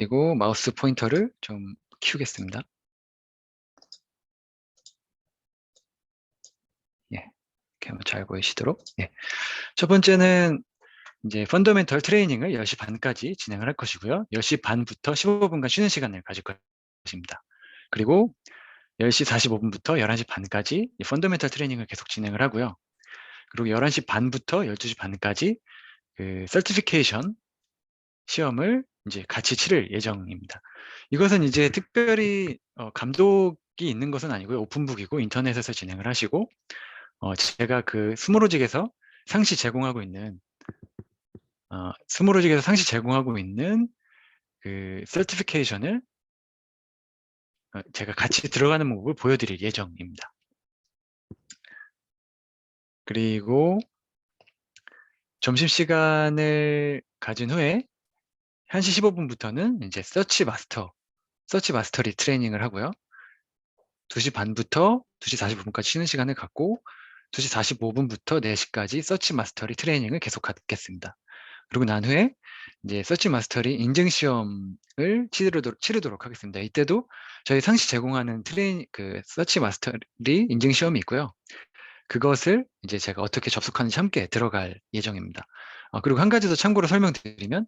그리고 마우스 포인터를 좀 키우겠습니다. 예, 이렇게 한번 잘 보이시도록. 예. 첫 번째는 이제 펀더멘털 트레이닝을 10시 반까지 진행을 할 것이고요. 10시 반부터 15분간 쉬는 시간을 가질 것입니다. 그리고 10시 45분부터 11시 반까지 펀더멘털 트레이닝을 계속 진행을 하고요. 그리고 11시 반부터 12시 반까지 그 서티피케이션 시험을 이제 같이 치를 예정입니다. 이것은 이제 특별히 감독이 있는 것은 아니고요. 오픈북이고 인터넷에서 진행을 하시고 제가 그 스모로직에서 상시 제공하고 있는 그 서티피케이션을 제가 같이 들어가는 모습을 보여드릴 예정입니다. 그리고 점심시간을 가진 후에 1시 15분부터는 이제 서치 마스터리 트레이닝을 하고요. 2시 반부터 2시 45분까지 쉬는 시간을 갖고 2시 45분부터 4시까지 서치 마스터리 트레이닝을 계속 갖겠습니다. 그리고 난 후에 이제 서치 마스터리 인증 시험을 치르도록 하겠습니다. 이때도 저희 상시 제공하는 그 서치 마스터리 인증 시험이 있고요. 그것을 이제 제가 어떻게 접속하는지 함께 들어갈 예정입니다. 그리고 한 가지 더 참고로 설명드리면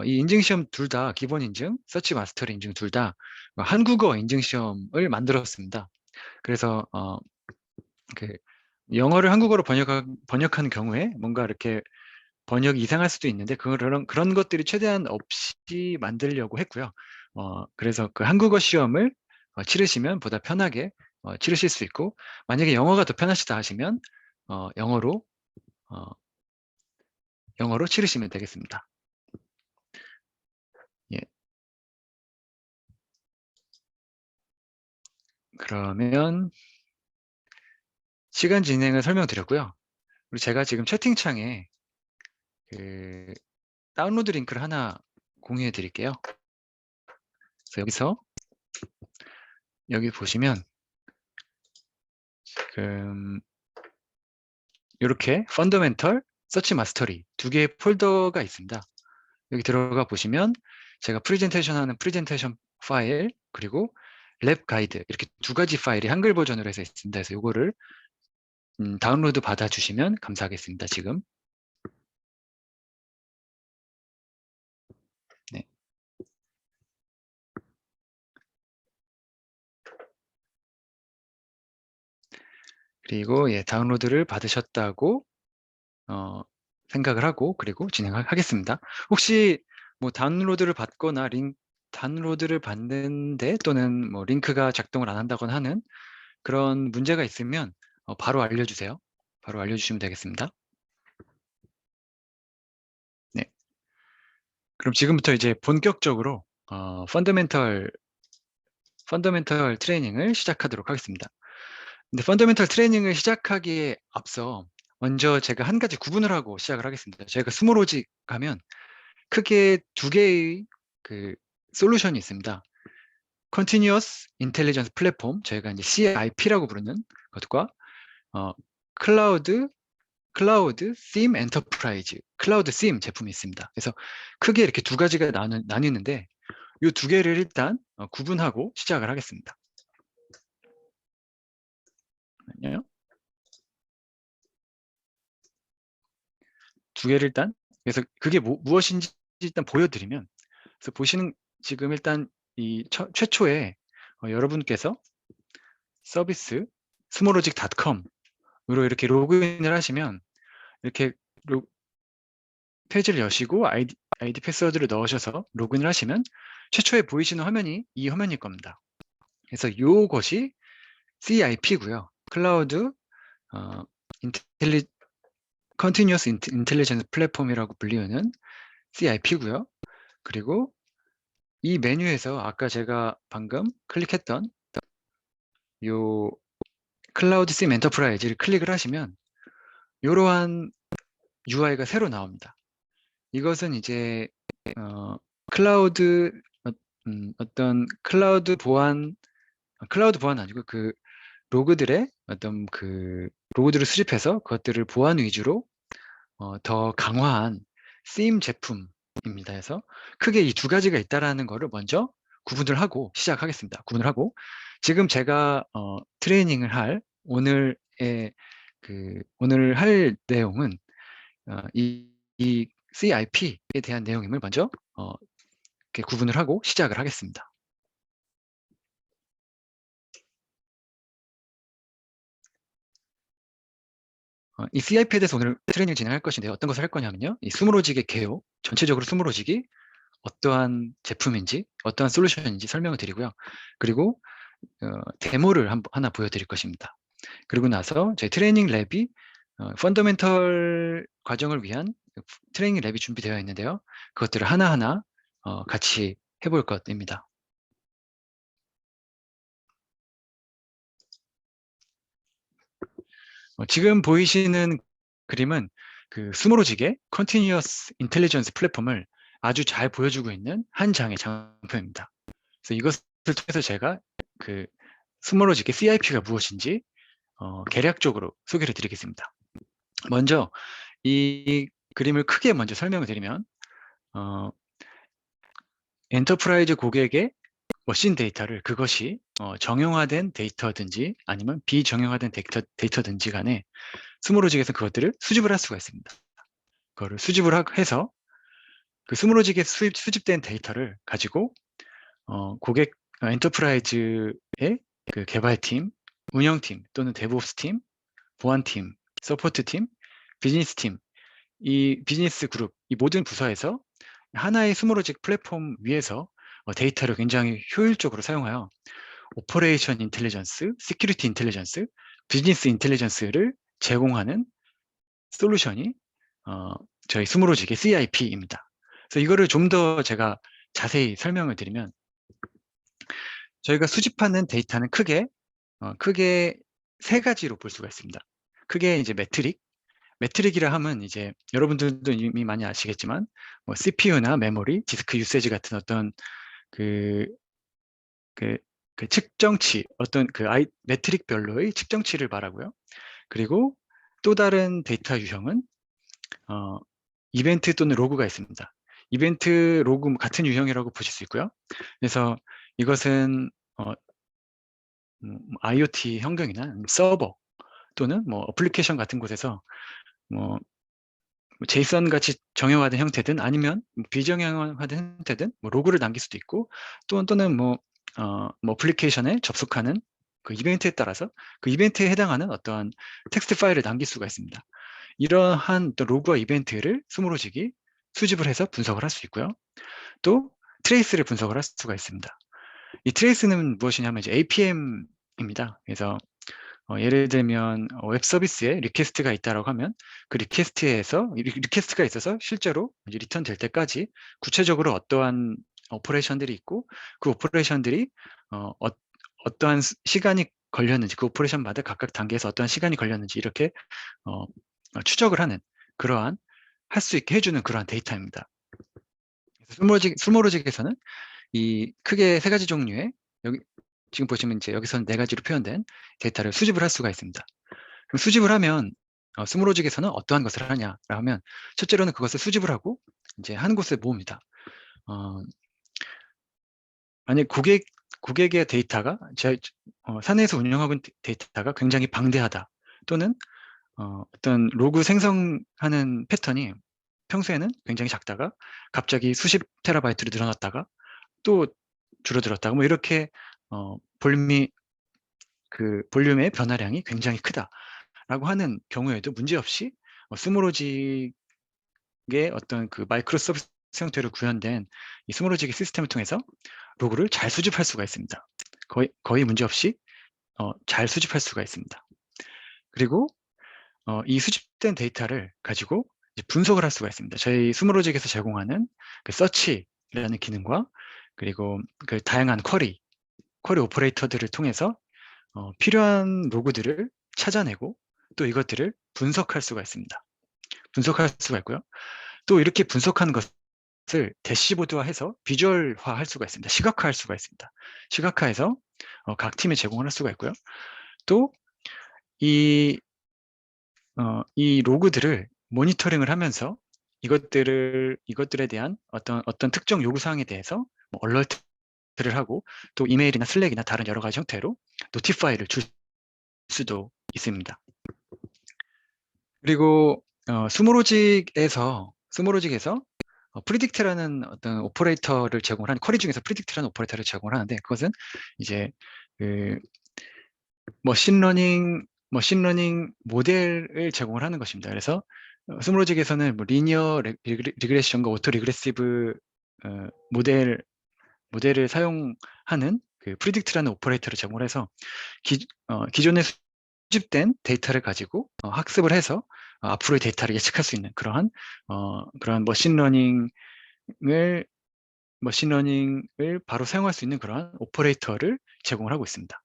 이 인증 시험 둘 다 기본 인증, 서치 마스터리 인증 둘 다 한국어 인증 시험을 만들었습니다. 그래서 그 영어를 한국어로 번역한 경우에 뭔가 이렇게 번역이 이상할 수도 있는데 그런 것들이 최대한 없이 만들려고 했고요. 그래서 그 한국어 시험을 치르시면 보다 편하게 치르실 수 있고, 만약에 영어가 더 편하시다 하시면 어, 영어로 어, 영어로 치르시면 되겠습니다. 예. 그러면 시간 진행을 설명드렸고요. 그리고 제가 지금 채팅창에 그 다운로드 링크를 하나 공유해 드릴게요. 그래서 여기 보시면 지금 이렇게 펀더멘털, 서치 마스터리 두 개의 폴더가 있습니다. 여기 들어가 보시면 제가 프레젠테이션 하는 프레젠테이션 파일, 그리고 랩 가이드, 이렇게 두 가지 파일이 한글 버전으로 해서 있습니다. 그래서 이거를 다운로드 받아주시면 감사하겠습니다. 지금. 네. 그리고 다운로드를 받으셨다고 생각을 하고, 그리고 진행하겠습니다. 혹시 뭐 다운로드를 받는데 또는 뭐 링크가 작동을 안 한다거나 하는 그런 문제가 있으면 바로 알려주세요. 바로 알려주시면 되겠습니다. 네. 그럼 지금부터 이제 본격적으로 펀더멘털 트레이닝을 시작하도록 하겠습니다. 근데 펀더멘털 트레이닝을 시작하기에 앞서 먼저 제가 한 가지 구분을 하고 시작을 하겠습니다. 저희가 스몰로직 가면 크게 두 개의 그 솔루션이 있습니다. Continuous Intelligence Platform, 저희가 이제 CIP라고 부르는 것과 클라우드 심 엔터프라이즈, 클라우드 심 제품이 있습니다. 그래서 크게 이렇게 두 가지가 나뉘는데 이 두 개를 일단 구분하고 시작을 하겠습니다. 잠깐만요. 두 개를 일단, 그래서 그게 무엇인지 일단 보여드리면, 그래서 보시는 지금 일단 이 최초에 여러분께서 서비스 스몰로직.com으로 이렇게 로그인을 하시면 이렇게 페이지를 여시고 아이디 패스워드를 넣으셔서 로그인을 하시면 최초에 보이시는 화면이 이 화면일 겁니다. 그래서 이것이 CIP고요. 클라우드 Continuous Intelligence Platform이라고 불리우는 CIP고요. 그리고 이 메뉴에서 아까 제가 방금 클릭했던 요 클라우드 심 엔터프라이즈를 클릭을 하시면 이러한 UI가 새로 나옵니다. 이것은 이제 클라우드 어떤 클라우드 보안 아니고 그 로그들의 어떤 그 로그들을 수집해서 그것들을 보안 위주로 더 강화한 심 제품, 입니다. 그래서 크게 이 두 가지가 있다라는 거를 먼저 구분을 하고 시작하겠습니다. 구분을 하고 지금 제가 트레이닝을 할 오늘 할 내용은 이 CIP에 대한 내용임을 먼저 이렇게 구분을 하고 시작을 하겠습니다. 이 CIP에 대해서 오늘 트레이닝을 진행할 것인데 어떤 것을 할 거냐면요. 이 스무로직의 개요, 전체적으로 스무로직이 어떠한 제품인지, 어떠한 솔루션인지 설명을 드리고요. 그리고 데모를 하나 보여드릴 것입니다. 그리고 나서 제 트레이닝 랩이 펀더멘털 과정을 위한 트레이닝 랩이 준비되어 있는데요. 그것들을 하나하나 같이 해볼 것입니다. 지금 보이시는 그림은 그 스무로직의 컨티뉴어스 인텔리전스 플랫폼을 아주 잘 보여주고 있는 한 장의 장표입니다. 그래서 이것을 통해서 제가 그 스무로직의 CIP가 무엇인지 개략적으로 소개를 드리겠습니다. 먼저 이 그림을 크게 먼저 설명을 드리면 엔터프라이즈 고객의 머신 데이터를 그것이 정형화된 데이터든지 아니면 비정형화된 데이터든지 간에 스무로직에서 그것들을 수집을 할 수가 있습니다. 그거를 수집을 해서 그 스무로직에 수집된 데이터를 가지고 고객 엔터프라이즈의 그 개발팀, 운영팀 또는 데브옵스 팀, 보안팀, 서포트팀, 비즈니스팀, 이 비즈니스 그룹, 이 모든 부서에서 하나의 스무로직 플랫폼 위에서 데이터를 굉장히 효율적으로 사용하여 오퍼레이션 인텔리전스, 시큐리티 인텔리전스, 비즈니스 인텔리전스를 제공하는 솔루션이 저희 스무로직의 CIP입니다. 그래서 이거를 좀 더 제가 자세히 설명을 드리면 저희가 수집하는 데이터는 크게 세 가지로 볼 수가 있습니다. 크게 이제 매트릭이라 하면 이제 여러분들도 이미 많이 아시겠지만 뭐 CPU나 메모리, 디스크 유세지 같은 그, 그 측정치, 매트릭별로의 측정치를 말하고요. 그리고 또 다른 데이터 유형은 이벤트 또는 로그가 있습니다. 이벤트 로그 같은 유형이라고 보실 수 있고요. 그래서 이것은 IoT 환경이나 서버 또는 뭐 어플리케이션 같은 곳에서 뭐 제이슨 같이 정형화된 형태든 아니면 비정형화된 형태든 뭐 로그를 남길 수도 있고 또는 뭐 어플리케이션에 접속하는 그 이벤트에 따라서 그 이벤트에 해당하는 어떠한 텍스트 파일을 남길 수가 있습니다. 이러한 또 로그와 이벤트를 스무로직이 수집을 해서 분석을 할 수 있고요. 또 트레이스를 분석을 할 수가 있습니다. 이 트레이스는 무엇이냐면 이제 APM입니다. 그래서 예를 들면 웹 서비스에 리퀘스트가 있다라고 하면 그 리퀘스트가 있어서 실제로 이제 리턴 될 때까지 구체적으로 어떠한 오퍼레이션들이 있고 그 오퍼레이션들이 어떠한 시간이 걸렸는지 그 오퍼레이션마다 각각 단계에서 어떠한 시간이 걸렸는지 이렇게 추적을 하는 그러한 할 수 있게 해주는 그러한 데이터입니다. 스모로직에서는 이 크게 세 가지 종류의 여기 지금 보시면 이제 여기서는 네 가지로 표현된 데이터를 수집을 할 수가 있습니다. 그럼 수집을 하면 스무로직에서는 어떠한 것을 하냐라고 하면 첫째로는 그것을 수집을 하고 이제 한 곳에 모읍니다. 만약 고객의 데이터가 사내에서 운영하고 있는 데이터가 굉장히 방대하다 또는 어떤 로그 생성하는 패턴이 평소에는 굉장히 작다가 갑자기 수십 테라바이트로 늘어났다가 또 줄어들었다가 뭐 이렇게 볼륨의 변화량이 굉장히 크다라고 하는 경우에도 문제없이 스무로직의 어떤 그 마이크로 서비스 형태로 구현된 이 스무로직의 시스템을 통해서 로그를 잘 수집할 수가 있습니다. 거의 문제없이 잘 수집할 수가 있습니다. 그리고 이 수집된 데이터를 가지고 이제 분석을 할 수가 있습니다. 저희 스무로직에서 제공하는 그 서치라는 기능과 그리고 그 다양한 쿼리 오퍼레이터들을 통해서 필요한 로그들을 찾아내고 또 이것들을 분석할 수가 있습니다. 분석할 수가 있고요. 또 이렇게 분석한 것을 대시보드화해서 비주얼화할 수가 있습니다. 시각화할 수가 있습니다. 시각화해서 각 팀에 제공을 할 수가 있고요. 또 이 로그들을 모니터링을 하면서 이것들에 대한 어떤 특정 요구사항에 대해서 뭐 얼러트를 하고 또 이메일이나 슬랙이나 다른 여러 가지 형태로 노티파이를 줄 수도 있습니다. 그리고 스모로직에서 프리딕트라는 어떤 오퍼레이터를 제공을 하는 쿼리 중에서 프리딕트라는 오퍼레이터를 제공을 하는데 그것은 이제 그 머신러닝 모델을 제공을 하는 것입니다. 그래서 스모로직에서는 뭐 리니어 리그레션과 오토 리그레시브 모델을 사용하는 그 프리딕트라는 오퍼레이터를 제공을 해서 기존에 수집된 데이터를 가지고 학습을 해서 앞으로의 데이터를 예측할 수 있는 그러한 머신러닝을 바로 사용할 수 있는 그러한 오퍼레이터를 제공을 하고 있습니다.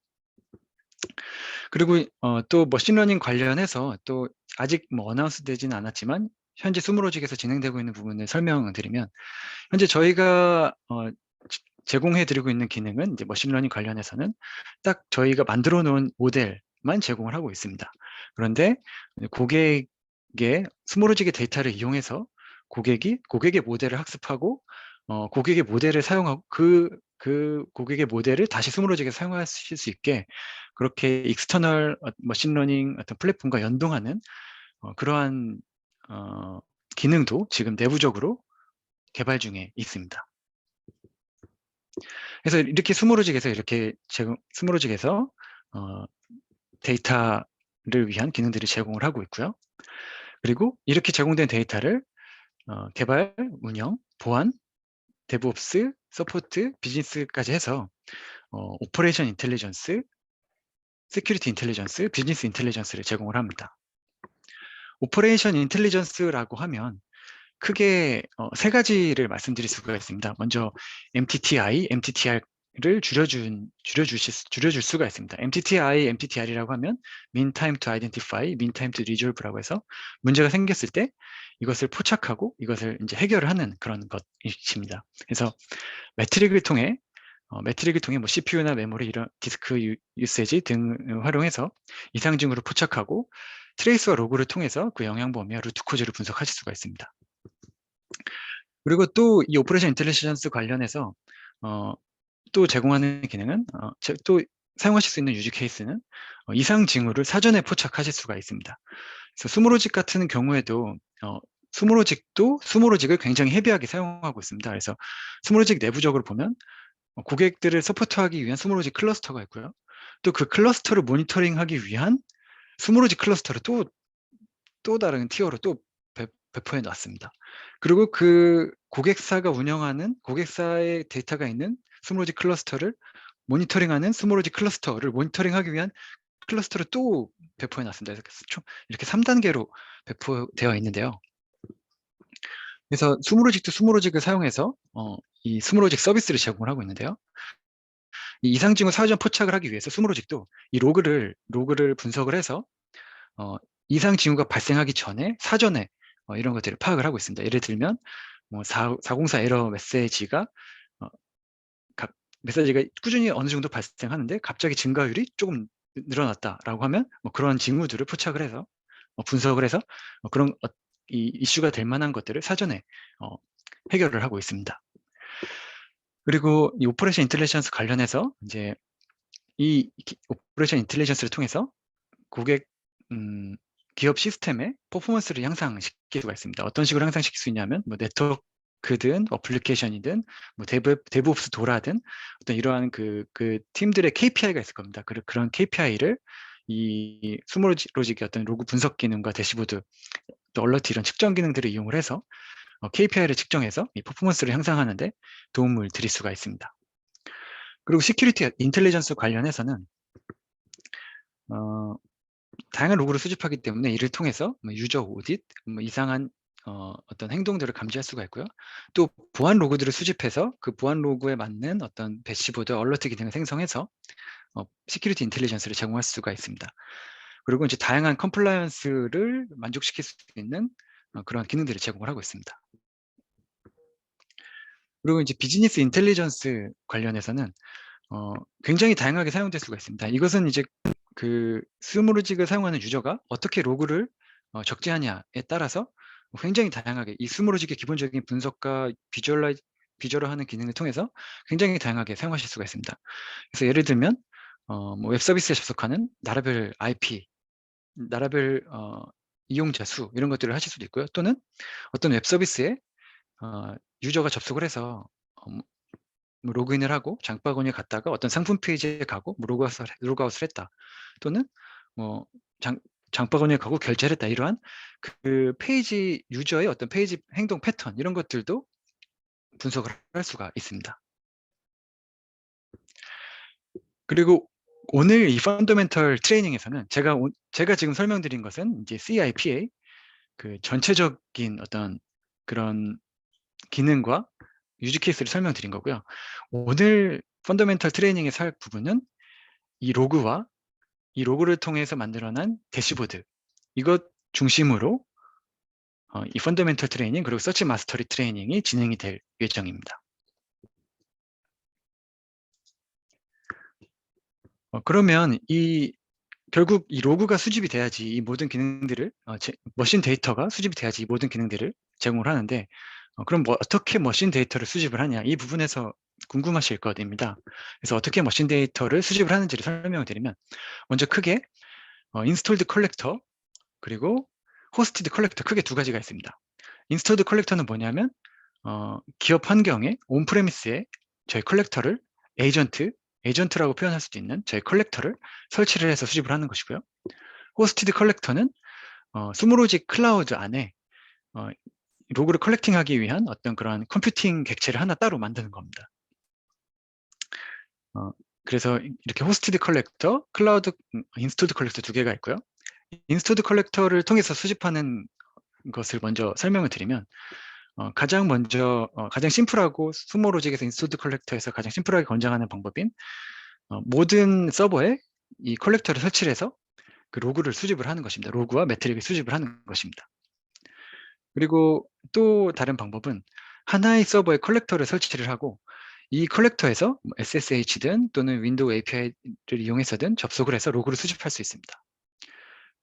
그리고 또 머신러닝 관련해서 또 아직 뭐 어나운스 되지는 않았지만 현재 스모로직에서 진행되고 있는 부분을 설명드리면 현재 저희가 제공해드리고 있는 기능은 이제 머신러닝 관련해서는 딱 저희가 만들어 놓은 모델만 제공을 하고 있습니다. 그런데 고객의 스모로직의 데이터를 이용해서 고객의 모델을 학습하고 고객의 모델을 사용하고 그 고객의 모델을 다시 스모로직에 사용하실 수 있게 그렇게 익스터널 머신러닝 어떤 플랫폼과 연동하는 그러한 기능도 지금 내부적으로 개발 중에 있습니다. 그래서 이렇게 스모로직에서 데이터를 위한 기능들을 제공을 하고 있고요. 그리고 이렇게 제공된 데이터를 개발, 운영, 보안, 데브옵스, 서포트, 비즈니스까지 해서 오퍼레이션 인텔리전스, 세큐리티 인텔리전스, 비즈니스 인텔리전스를 제공을 합니다. 오퍼레이션 인텔리전스라고 하면 크게 세 가지를 말씀드릴 수가 있습니다. 먼저 MTTR을 줄여줄 수가 있습니다. MTTR이라고 하면 Mean Time to Identify, Mean Time to Resolve라고 해서 문제가 생겼을 때 이것을 포착하고 이것을 이제 해결을 하는 그런 것입니다. 그래서 매트릭을 통해 뭐 CPU나 메모리 이런 디스크 유세지 등을 활용해서 이상 징후를 포착하고 트레이스와 로그를 통해서 그 영향 범위와 루트 코즈를 분석하실 수가 있습니다. 그리고 또 이 오퍼레이션 인텔리전스 관련해서 또 제공하는 기능은 또 사용하실 수 있는 유즈 케이스는 이상 징후를 사전에 포착하실 수가 있습니다. 그래서 스모로직 같은 경우에도 스모로직을 굉장히 헤비하게 사용하고 있습니다. 그래서 스모로직 내부적으로 보면 고객들을 서포트하기 위한 스모로직 클러스터가 있고요. 또 그 클러스터를 모니터링하기 위한 스모로직 클러스터를 또 다른 티어로 또 배포해 놨습니다. 그리고 그 고객사의 데이터가 있는 스모로직 클러스터를 모니터링하는 스모로직 클러스터를 모니터링하기 위한 클러스터를 또 배포해 놨습니다. 그래서 총 이렇게 3단계로 배포되어 있는데요. 그래서 스모로직을 사용해서 이 스모로직 서비스를 제공을 하고 있는데요. 이 이상 징후 사전 포착을 하기 위해서 스모로직도 이 로그를 분석을 해서 이상 징후가 발생하기 전에 사전에 이런 것들을 파악을 하고 있습니다. 예를 들면 뭐 404 에러 메시지가 꾸준히 어느 정도 발생하는데 갑자기 증가율이 조금 늘어났다라고 하면 뭐 그런 징후들을 포착을 해서 분석을 해서 그런 이 이슈가 될 만한 것들을 사전에 해결을 하고 있습니다. 그리고 이 오퍼레이션 인텔리전스 관련해서 이제 이 오퍼레이션 인텔리전스를 통해서 기업 시스템의 퍼포먼스를 향상시킬 수가 있습니다. 어떤 식으로 향상시킬 수 있냐면 뭐 네트워크든 어플리케이션이든 뭐 데브옵스 도라든 어떤 이러한 그 팀들의 KPI가 있을 겁니다. 그런 KPI를 이 스모로직의 어떤 로그 분석 기능과 대시보드 또 얼러트 이런 측정 기능들을 이용을 해서 KPI를 측정해서 이 퍼포먼스를 향상하는데 도움을 드릴 수가 있습니다. 그리고 시큐리티 인텔리전스 관련해서는 다양한 로그를 수집하기 때문에 이를 통해서 뭐 유저 오딧, 뭐 이상한 어떤 행동들을 감지할 수가 있고요. 또 보안 로그들을 수집해서 그 보안 로그에 맞는 어떤 대시보드 얼러트 기능을 생성해서 시큐리티 인텔리전스를 제공할 수가 있습니다. 그리고 이제 다양한 컴플라이언스를 만족시킬 수 있는 그런 기능들을 제공을 하고 있습니다. 그리고 이제 비즈니스 인텔리전스 관련해서는 굉장히 다양하게 사용될 수가 있습니다. 이것은 이제 그 스모로직을 사용하는 유저가 어떻게 로그를 적재하냐에 따라서 굉장히 다양하게 이 스무로직의 기본적인 분석과 비주얼화하는 기능을 통해서 굉장히 다양하게 사용하실 수가 있습니다. 그래서 예를 들면 뭐 웹 서비스에 접속하는 나라별 IP, 나라별 이용자 수 이런 것들을 하실 수도 있고요. 또는 어떤 웹 서비스에 유저가 접속을 해서 뭐 로그인을 하고 장바구니에 갔다가 어떤 상품 페이지에 가고 뭐 로그아웃을 했다. 또는 뭐 장바구니에 가고 결제를 했다. 이러한 그 페이지 유저의 어떤 페이지 행동 패턴 이런 것들도 분석을 할 수가 있습니다. 그리고 오늘 이 펀더멘털 트레이닝에서는 제가 지금 설명드린 것은 이제 CIPA 그 전체적인 어떤 그런 기능과 유즈 케이스를 설명드린 거고요. 오늘 펀더멘털 트레이닝에서 할 부분은 이 로그와 이 로그를 통해서 만들어낸 대시보드 이것 중심으로 이 펀더멘털 트레이닝 그리고 서치 마스터리 트레이닝이 진행이 될 예정입니다. 그러면 결국 이 로그가 수집이 돼야지 이 모든 기능들을 머신 데이터가 수집이 돼야지 이 모든 기능들을 제공을 하는데 그럼 어떻게 머신 데이터를 수집을 하냐 이 부분에서 궁금하실 것입니다. 그래서 어떻게 머신 데이터를 수집을 하는지를 설명을 드리면 먼저 크게 인스톨드 컬렉터 그리고 호스티드 컬렉터 크게 두 가지가 있습니다. 인스톨드 컬렉터는 뭐냐면 기업 환경에 온프레미스에 저희 컬렉터를 에이전트라고 표현할 수도 있는 저희 컬렉터를 설치를 해서 수집을 하는 것이고요. 호스티드 컬렉터는 스무로직 클라우드 안에 로그를 컬렉팅하기 위한 어떤 그런 컴퓨팅 객체를 하나 따로 만드는 겁니다. 그래서 이렇게 호스티드 컬렉터, 인스톨드 컬렉터 두 개가 있고요. 인스톨드 컬렉터를 통해서 수집하는 것을 먼저 설명을 드리면 가장 심플하고 스모로직에서 인스톨드 컬렉터에서 가장 심플하게 권장하는 방법인 모든 서버에 이 컬렉터를 설치를 해서 그 로그를 수집을 하는 것입니다. 로그와 매트릭을 수집을 하는 것입니다. 그리고 또 다른 방법은 하나의 서버에 컬렉터를 설치를 하고 이 컬렉터에서 SSH든 또는 윈도우 API를 이용해서든 접속을 해서 로그를 수집할 수 있습니다.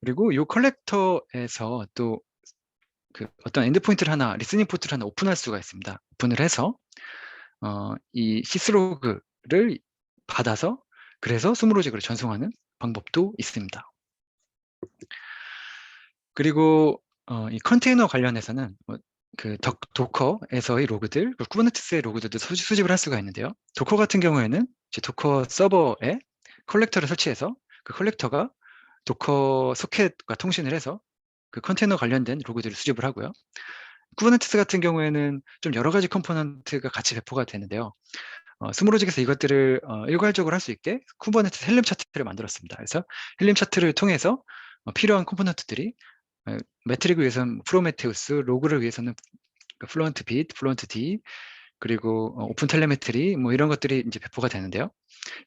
그리고 이 컬렉터에서 또 어떤 엔드포인트를 하나, 리스닝 포트를 하나 오픈할 수가 있습니다. 오픈을 해서 이 시스로그를 받아서 그래서 스무로직으로 전송하는 방법도 있습니다. 그리고 이 컨테이너 관련해서는 그 도커에서의 로그들, 쿠버네티스의 로그들도 수집을 할 수가 있는데요. 도커 같은 경우에는 이제 도커 서버에 컬렉터를 설치해서 그 컬렉터가 도커 소켓과 통신을 해서 그 컨테이너 관련된 로그들을 수집을 하고요. 쿠버네티스 같은 경우에는 좀 여러 가지 컴포넌트가 같이 배포가 되는데요. 스무로직에서 이것들을 일괄적으로 할 수 있게 쿠버네티스 헬름 차트를 만들었습니다. 그래서 헬름 차트를 통해서 필요한 컴포넌트들이 매트릭을 위해서는 프로메테우스, 로그를 위해서는 플루언트 빛, 플루언트 D, 그리고 오픈 텔레메트리 뭐 이런 것들이 이제 배포가 되는데요.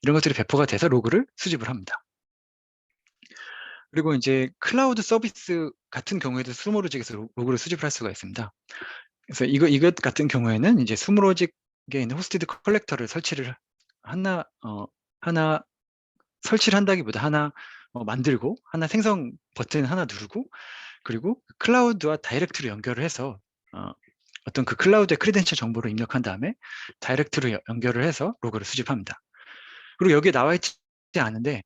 이런 것들이 배포가 돼서 로그를 수집을 합니다. 그리고 이제 클라우드 서비스 같은 경우에도 스무로직에서 로그를 수집을 할 수가 있습니다. 그래서 이것 같은 경우에는 이제 스무로직에 있는 호스티드 컬렉터를 설치를 하나 설치를 한다기보다 하나 만들고 하나 생성 버튼 하나 누르고 그리고 클라우드와 다이렉트로 연결을 해서 어떤 그 클라우드의 크리덴셜 정보를 입력한 다음에 다이렉트로 연결을 해서 로그를 수집합니다. 그리고 여기에 나와 있지 않은데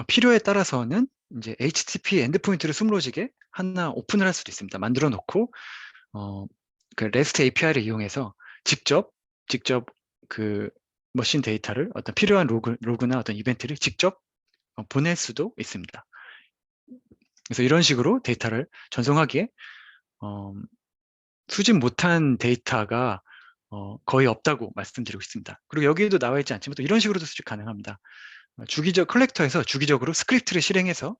필요에 따라서는 이제 HTTP 엔드포인트를 스무로직에 하나 오픈을 할 수도 있습니다. 만들어 놓고 그 REST API를 이용해서 직접 그 머신 데이터를 어떤 필요한 로그나 어떤 이벤트를 직접 보낼 수도 있습니다. 그래서 이런 식으로 데이터를 전송하기에 수집 못한 데이터가 거의 없다고 말씀드리고 있습니다. 그리고 여기에도 나와 있지 않지만 또 이런 식으로도 수집 가능합니다. 컬렉터에서 주기적으로 스크립트를 실행해서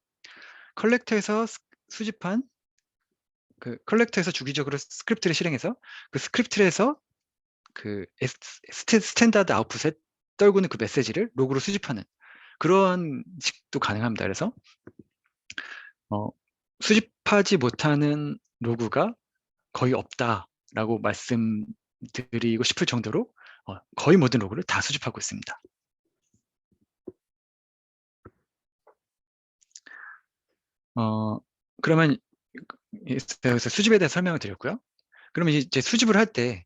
컬렉터에서 수집한 컬렉터에서 주기적으로 스크립트를 실행해서 그 스크립트에서 그 스탠다드 아웃풋에 떨구는 그 메시지를 로그로 수집하는 그런 식도 가능합니다. 그래서 수집하지 못하는 로그가 거의 없다라고 말씀드리고 싶을 정도로 거의 모든 로그를 다 수집하고 있습니다. 그러면 여기서 수집에 대해 설명을 드렸고요. 그러면 이제 수집을 할 때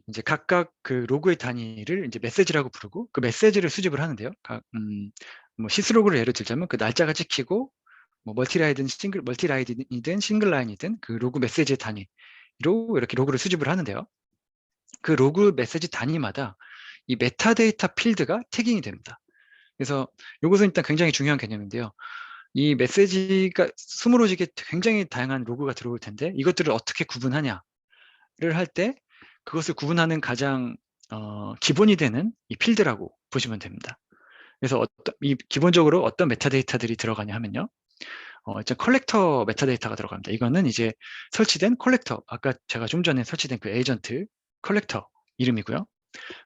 이제 각각 그 로그의 단위를 이제 메시지라고 부르고 그 메시지를 수집을 하는데요. 뭐 시스로그를 예를 들자면 그 날짜가 찍히고 뭐 멀티라인이든 싱글 라인이든 그 로그 메시지의 단위로 이렇게 로그를 수집을 하는데요. 그 로그 메시지 단위마다 이 메타데이터 필드가 태깅이 됩니다. 그래서 이것은 일단 굉장히 중요한 개념인데요. 이 메시지가 스무로직에 굉장히 다양한 로그가 들어올 텐데 이것들을 어떻게 구분하냐를 할 때 그것을 구분하는 가장 기본이 되는 이 필드라고 보시면 됩니다. 그래서 기본적으로 어떤 메타데이터들이 들어가냐 하면요. 이제 컬렉터 메타데이터가 들어갑니다. 이거는 이제 설치된 컬렉터, 아까 제가 좀 전에 설치된 그 에이전트 컬렉터 이름이고요.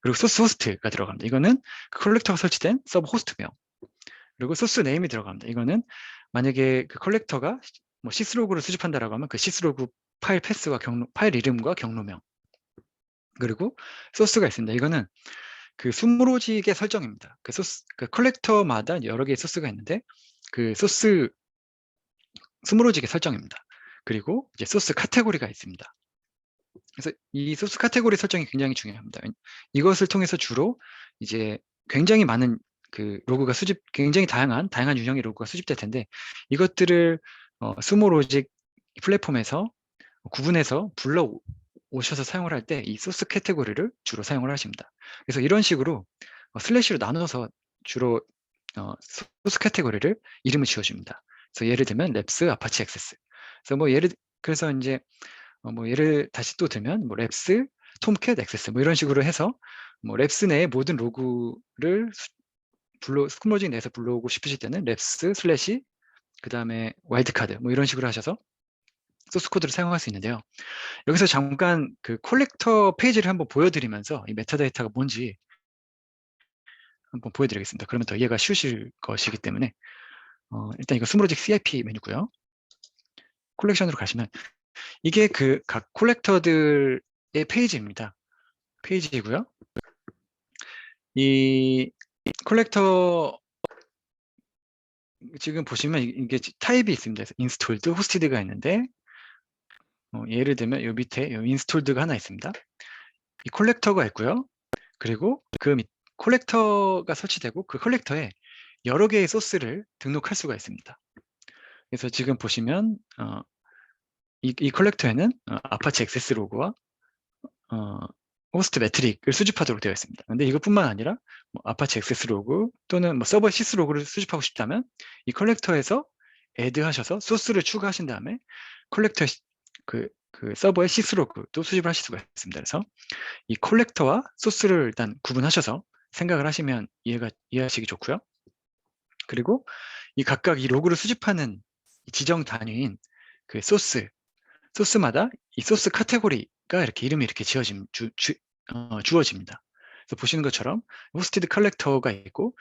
그리고 소스 호스트가 들어갑니다. 이거는 그 컬렉터가 설치된 서브 호스트명. 그리고 소스 네임이 들어갑니다. 이거는 만약에 그 컬렉터가 뭐 시스로그를 수집한다라고 하면 그 시스로그 파일 패스와 파일 이름과 경로명. 그리고 소스가 있습니다. 이거는 그 스무로직의 설정입니다. 그 컬렉터마다 여러 개의 소스가 있는데 그 소스 스무로직의 설정입니다. 그리고 이제 소스 카테고리가 있습니다. 그래서 이 소스 카테고리 설정이 굉장히 중요합니다. 이것을 통해서 주로 이제 굉장히 많은 그 로그가 굉장히 다양한 유형의 로그가 수집될 텐데 이것들을 스모로직 플랫폼에서 구분해서 불러 오셔서 사용을 할 때 이 소스 카테고리를 주로 사용을 하십니다. 그래서 이런 식으로 슬래시로 나눠서 주로 소스 카테고리를 이름을 지어줍니다. 그래서 예를 들면 랩스, 아파치 액세스. 그래서 그래서 이제 뭐 예를 다시 또 들면 뭐 랩스, 톰캣 액세스 뭐 이런 식으로 해서 뭐 랩스 내의 모든 로그를 스크롤링 내에서 불러오고 싶으실 때는 랩스 슬래시 그 다음에 와일드카드 뭐 이런 식으로 하셔서 소스 코드를 사용할 수 있는데요. 여기서 잠깐 그 콜렉터 페이지를 한번 보여드리면서 이 메타데이터가 뭔지 한번 보여드리겠습니다. 그러면 더 이해가 쉬우실 것이기 때문에 일단 이거 스무로직 CIP 메뉴고요. 콜렉션으로 가시면 이게 그 각 콜렉터들의 페이지입니다. 페이지이고요. 이 콜렉터 지금 보시면 이게 타입이 있습니다. 그래서 인스톨드, 호스티드가 있는데 예를 들면 이 밑에 인스톨드가 하나 있습니다. 이 콜렉터가 있고요. 그리고 그 콜렉터가 설치되고 그 콜렉터에 여러 개의 소스를 등록할 수가 있습니다. 그래서 지금 보시면 이 컬렉터에는 아파치 액세스 로그와 호스트 매트릭을 수집하도록 되어 있습니다. 근데 이것뿐만 아니라 뭐 아파치 액세스 로그 또는 뭐 서버 시스 로그를 수집하고 싶다면 이 컬렉터에서 애드 하셔서 소스를 추가하신 다음에 컬렉터 그 서버의 시스 로그도 수집을 하실 수가 있습니다. 그래서 이 컬렉터와 소스를 일단 구분하셔서 생각을 하시면 이해하시기 좋고요. 그리고 이 각각 이 로그를 수집하는 지정 단위인 그 소스마다 이 소스 카테고리가 이름이 이렇게 주어집니다. 그래서 보시는 것처럼 호스티드 컬렉터가 있고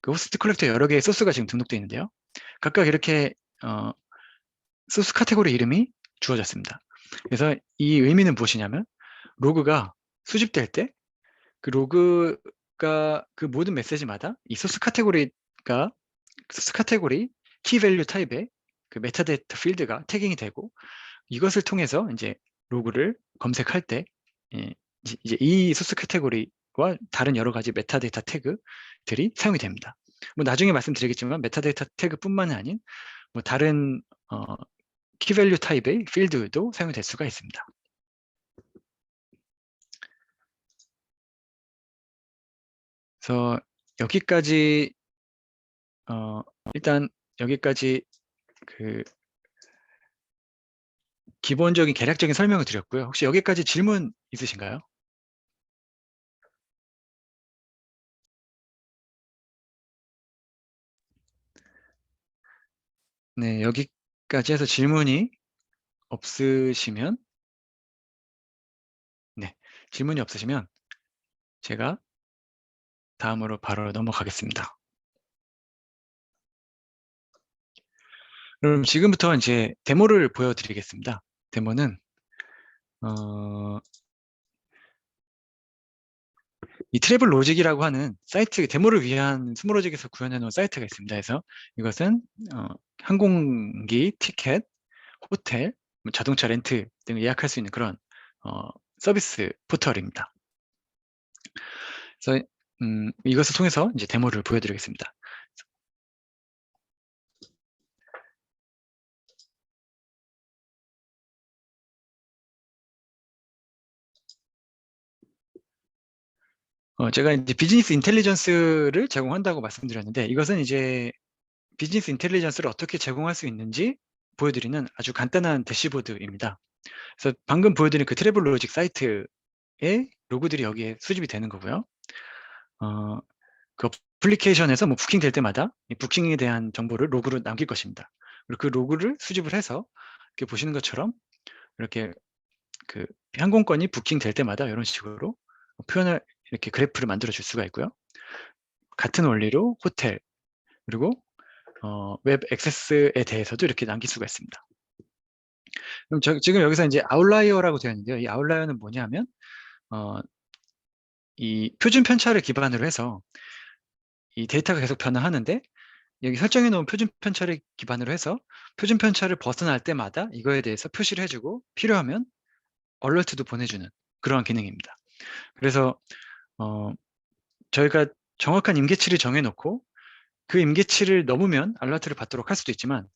그 호스티드 컬렉터에 여러 개의 소스가 지금 등록되어 있는데요. 각각 이렇게 소스 카테고리 이름이 주어졌습니다. 그래서 이 의미는 무엇이냐면 로그가 수집될 때 그 로그가 그 모든 메시지마다 이 소스 카테고리 키 밸류 타입의 그 메타데이터 필드가 태깅이 되고 이것을 통해서 이제 로그를 검색할 때 이제 이 소스 카테고리와 다른 여러 가지 메타데이터 태그들이 사용이 됩니다. 뭐 나중에 말씀드리겠지만 메타데이터 태그뿐만 아닌 뭐 다른 키밸류 타입의 필드도 사용이 될 수가 있습니다. 그래서 여기까지 일단 여기까지 그 기본적인 개략적인 설명을 드렸고요. 혹시 여기까지 질문 있으신가요? 네, 여기까지 해서 질문이 없으시면 네, 질문이 없으시면 제가 다음으로 바로 넘어가겠습니다. 그럼 지금부터 이제 데모를 보여드리겠습니다. 데모는 이 트래블 로직이라고 하는 사이트 데모를 위한 스모로직에서 구현해 놓은 사이트가 있습니다. 그래서 이것은 항공기, 티켓, 호텔, 자동차 렌트 등을 예약할 수 있는 그런 서비스 포털입니다. 그래서 이것을 통해서 이제 데모를 보여드리겠습니다. 제가 이제 비즈니스 인텔리전스를 제공한다고 말씀드렸는데, 이것은 이제 비즈니스 인텔리전스를 어떻게 제공할 수 있는지 보여드리는 아주 간단한 대시보드입니다. 그래서 방금 보여드린 그 트래블로직 사이트의 로그들이 여기에 수집이 되는 거고요. 그 어플리케이션에서 뭐 부킹 될 때마다 이 부킹에 대한 정보를 로그로 남길 것입니다. 그리고 그 로그를 수집을 해서 이렇게 보시는 것처럼 이렇게 그 항공권이 부킹 될 때마다 이런 식으로 표현을 이렇게 그래프를 만들어 줄 수가 있고요. 같은 원리로 호텔 그리고 웹 액세스에 대해서도 이렇게 남길 수가 있습니다. 그럼 지금 여기서 이제 아웃라이어라고 되어 있는데요. 이 아웃라이어는 뭐냐면 이 표준 편차를 기반으로 해서 이 데이터가 계속 변화하는데, 여기 설정해 놓은 표준 편차를 기반으로 해서 표준 편차를 벗어날 때마다 이거에 대해서 표시를 해주고 필요하면 얼러트도 보내주는 그러한 기능입니다. 그래서 저희가 정확한 임계치를 정해놓고 그 임계치를 넘으면 알러트를 받도록 할 수도 있지만,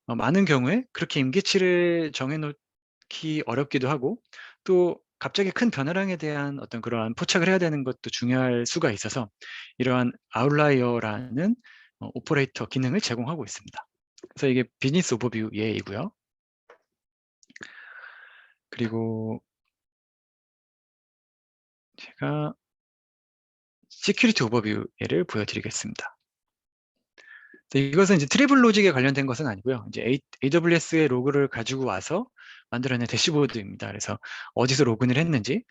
많은 경우에 그렇게 임계치를 정해놓기 어렵기도 하고, 또 갑자기 큰 변화량에 대한 어떤 그러한 포착을 해야 되는 것도 중요할 수가 있어서 이러한 아웃라이어라는 오퍼레이터 기능을 제공하고 있습니다. 그래서 이게 비즈니스 오버뷰 예이고요. 그리고 제가 시큐리티 오버뷰 예를 보여드리겠습니다. 이것은 이제 트래블 로직에 관련된 것은 아니고요. 이제 AWS의 로그를 가지고 와서 만들어낸 대시보드입니다. 그래서 어디서 로그인을 했는지,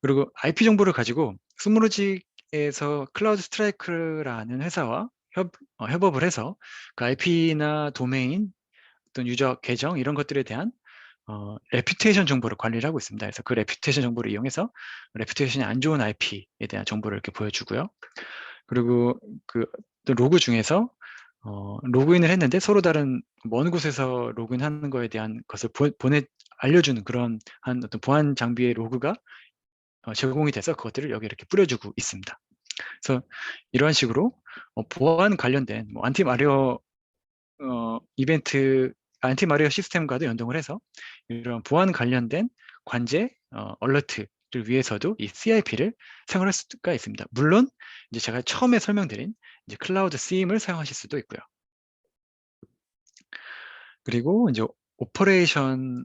그리고 IP 정보를 가지고 스무로직에서 클라우드 스트라이크라는 회사와 협업을 해서 그 IP나 도메인, 또는 유저 계정 이런 것들에 대한 레퓨테이션 정보를 관리를 하고 있습니다. 그래서 그 레퓨테이션 정보를 이용해서 레퓨테이션이 안 좋은 IP에 대한 정보를 이렇게 보여주고요. 그리고 그 로그 중에서 로그인을 했는데 서로 다른 먼 곳에서 로그인하는 거에 대한 것을 알려주는 그런 한 어떤 보안 장비의 로그가 제공이 돼서 그것들을 여기 이렇게 뿌려주고 있습니다. 그래서 이러한 식으로 보안 관련된 뭐 안티마리어 안티마리어 시스템과도 연동을 해서 이런 보안 관련된 관제, 얼러트를 위해서도 이 CIP를 사용할 수가 있습니다. 물론 이제 제가 처음에 설명드린 이제 클라우드 SIEM을 사용하실 수도 있고요. 그리고 이제 오퍼레이션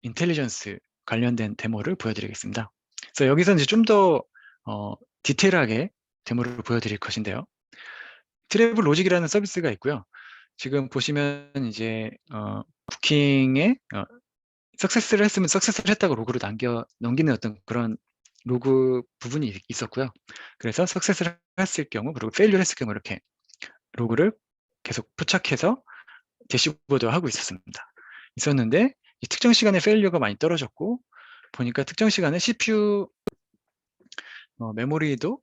인텔리전스 관련된 데모를 보여드리겠습니다. 그래서 여기서 이제 좀 더 디테일하게 데모를 보여드릴 것인데요. 트래블 로직이라는 서비스가 있고요. 지금 보시면 이제 부킹에 석세스를 했으면 석세스를 했다고 로그로 넘기는 어떤 그런 로그 부분이 있었고요. 그래서 석세스를 했을 경우, 그리고 페일리를 했을 경우 이렇게 로그를 계속 포착해서 대시보드화하고 있었는데 이 특정 시간에 페일리어가 많이 떨어졌고, 보니까 특정 시간에 CPU 메모리도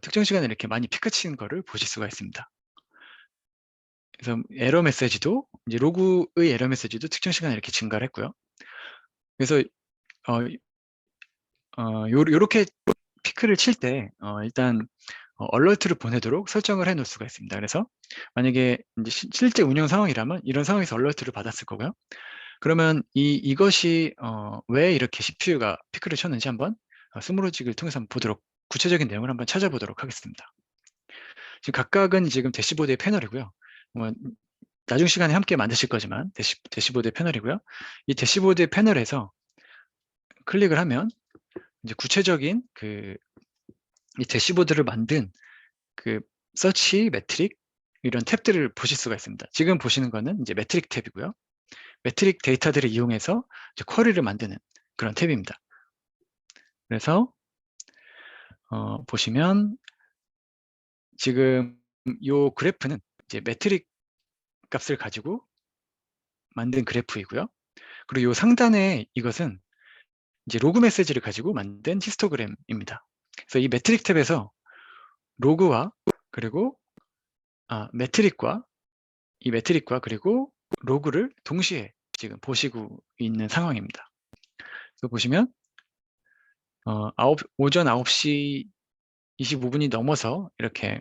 특정 시간에 이렇게 많이 피크 치는 거를 보실 수가 있습니다. 그래서 에러 메시지도 이제 로그의 에러 메시지도 특정 시간에 이렇게 증가를 했고요. 그래서 요렇게 피크를 칠 때 일단 얼러트를 보내도록 설정을 해 놓을 수가 있습니다. 그래서 만약에 이제 실제 운영 상황이라면 이런 상황에서 얼러트를 받았을 거고요. 그러면 이것이 왜 이렇게 CPU가 피크를 쳤는지 한번 스무로직을 통해서 한번 보도록, 구체적인 내용을 한번 찾아보도록 하겠습니다. 지금 각각은 지금 대시보드의 패널이고요. 뭐 나중 시간에 함께 만드실 거지만 대시보드의 패널이고요. 이 대시보드의 패널에서 클릭을 하면 이제 구체적인 이 대시보드를 만든 그 서치, 매트릭 이런 탭들을 보실 수가 있습니다. 지금 보시는 거는 이제 매트릭 탭이고요. 매트릭 데이터들을 이용해서 이제 쿼리를 만드는 그런 탭입니다. 그래서 보시면 지금 이 그래프는 이제 매트릭 값을 가지고 만든 그래프이고요. 그리고 이 상단에 이것은 이제 로그 메시지를 가지고 만든 히스토그램입니다. 그래서 이 매트릭 탭에서 로그와 그리고 매트릭과 그리고 로그를 동시에 지금 보시고 있는 상황입니다. 그래서 보시면 오전 9시 25분이 넘어서 이렇게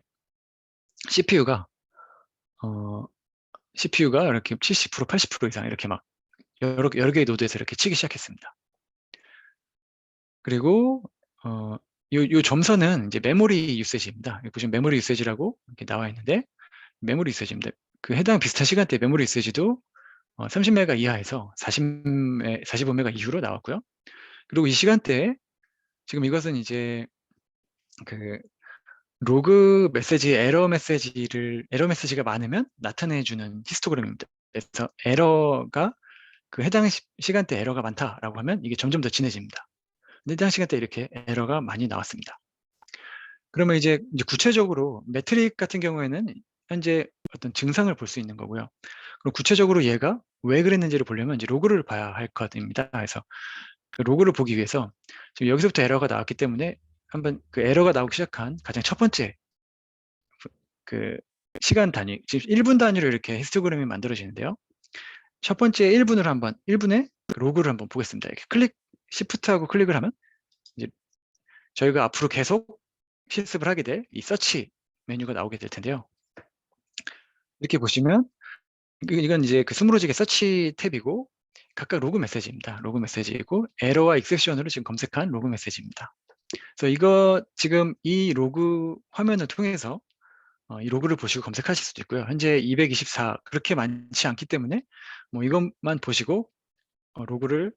CPU가 이렇게 70%, 80% 이상 이렇게 막 여러 개의 노드에서 이렇게 치기 시작했습니다. 그리고 요 점선은 이제 메모리 유세지입니다. 여기 보시면 메모리 유세지라고 이렇게 나와 있는데 메모리 유세지입니다. 그 해당 비슷한 시간대 메모리 유세지도 30메가 이하에서 45메가 이후로 나왔고요. 그리고 이 시간대에 지금 이것은 이제 그 로그 메시지 에러 메시지가 많으면 나타내주는 히스토그램입니다. 그래서 에러가 그 해당 시간대 에러가 많다라고 하면 이게 점점 더 진해집니다. 근데 해당 시간대 이렇게 에러가 많이 나왔습니다. 그러면 이제 구체적으로 매트릭 같은 경우에는 현재 어떤 증상을 볼 수 있는 거고요. 그럼 구체적으로 얘가 왜 그랬는지를 보려면 이제 로그를 봐야 할 것입니다. 그래서 그 로그를 보기 위해서 지금 여기서부터 에러가 나왔기 때문에 한번 그 에러가 나오기 시작한 가장 첫 번째 그 시간 단위, 지금 1분 단위로 이렇게 히스토그램이 만들어지는데요. 첫 번째 1분에 로그를 한번 보겠습니다. 이렇게 시프트하고 클릭을 하면 이제 저희가 앞으로 계속 실습을 하게 될 이 서치 메뉴가 나오게 될 텐데요. 이렇게 보시면 이건 이제 그 스무로직의 서치 탭이고 각각 로그 메시지입니다. 로그 메시지이고 에러와 익셉션으로 지금 검색한 로그 메시지입니다. 그래서 이거 지금 이 로그 화면을 통해서 이 로그를 보시고 검색하실 수도 있고요. 현재 224 그렇게 많지 않기 때문에 뭐 이것만 보시고 로그를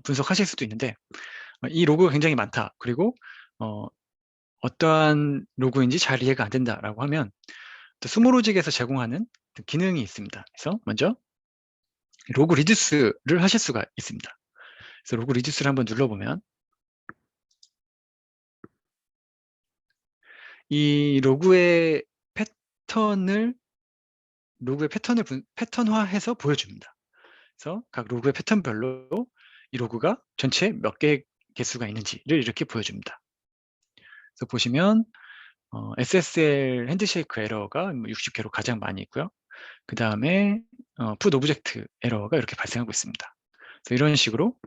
분석하실 수도 있는데 이 로그가 굉장히 많다. 그리고 어떠한 로그인지 잘 이해가 안 된다라고 하면 또 스모로직에서 제공하는 기능이 있습니다. 그래서 먼저 로그 리듀스를 하실 수가 있습니다. 그래서 로그 리듀스를 한번 눌러보면 이 로그의 패턴화해서 보여줍니다. 그래서 각 로그의 패턴별로 이 로그가 전체 몇 개의 개수가 있는지를 이렇게 보여줍니다. 그래서 보시면 SSL 핸드쉐이크 에러가 60개로 가장 많이 있고요. 그 다음에 풋 오브젝트 에러가 이렇게 발생하고 있습니다. 그래서 이런 식으로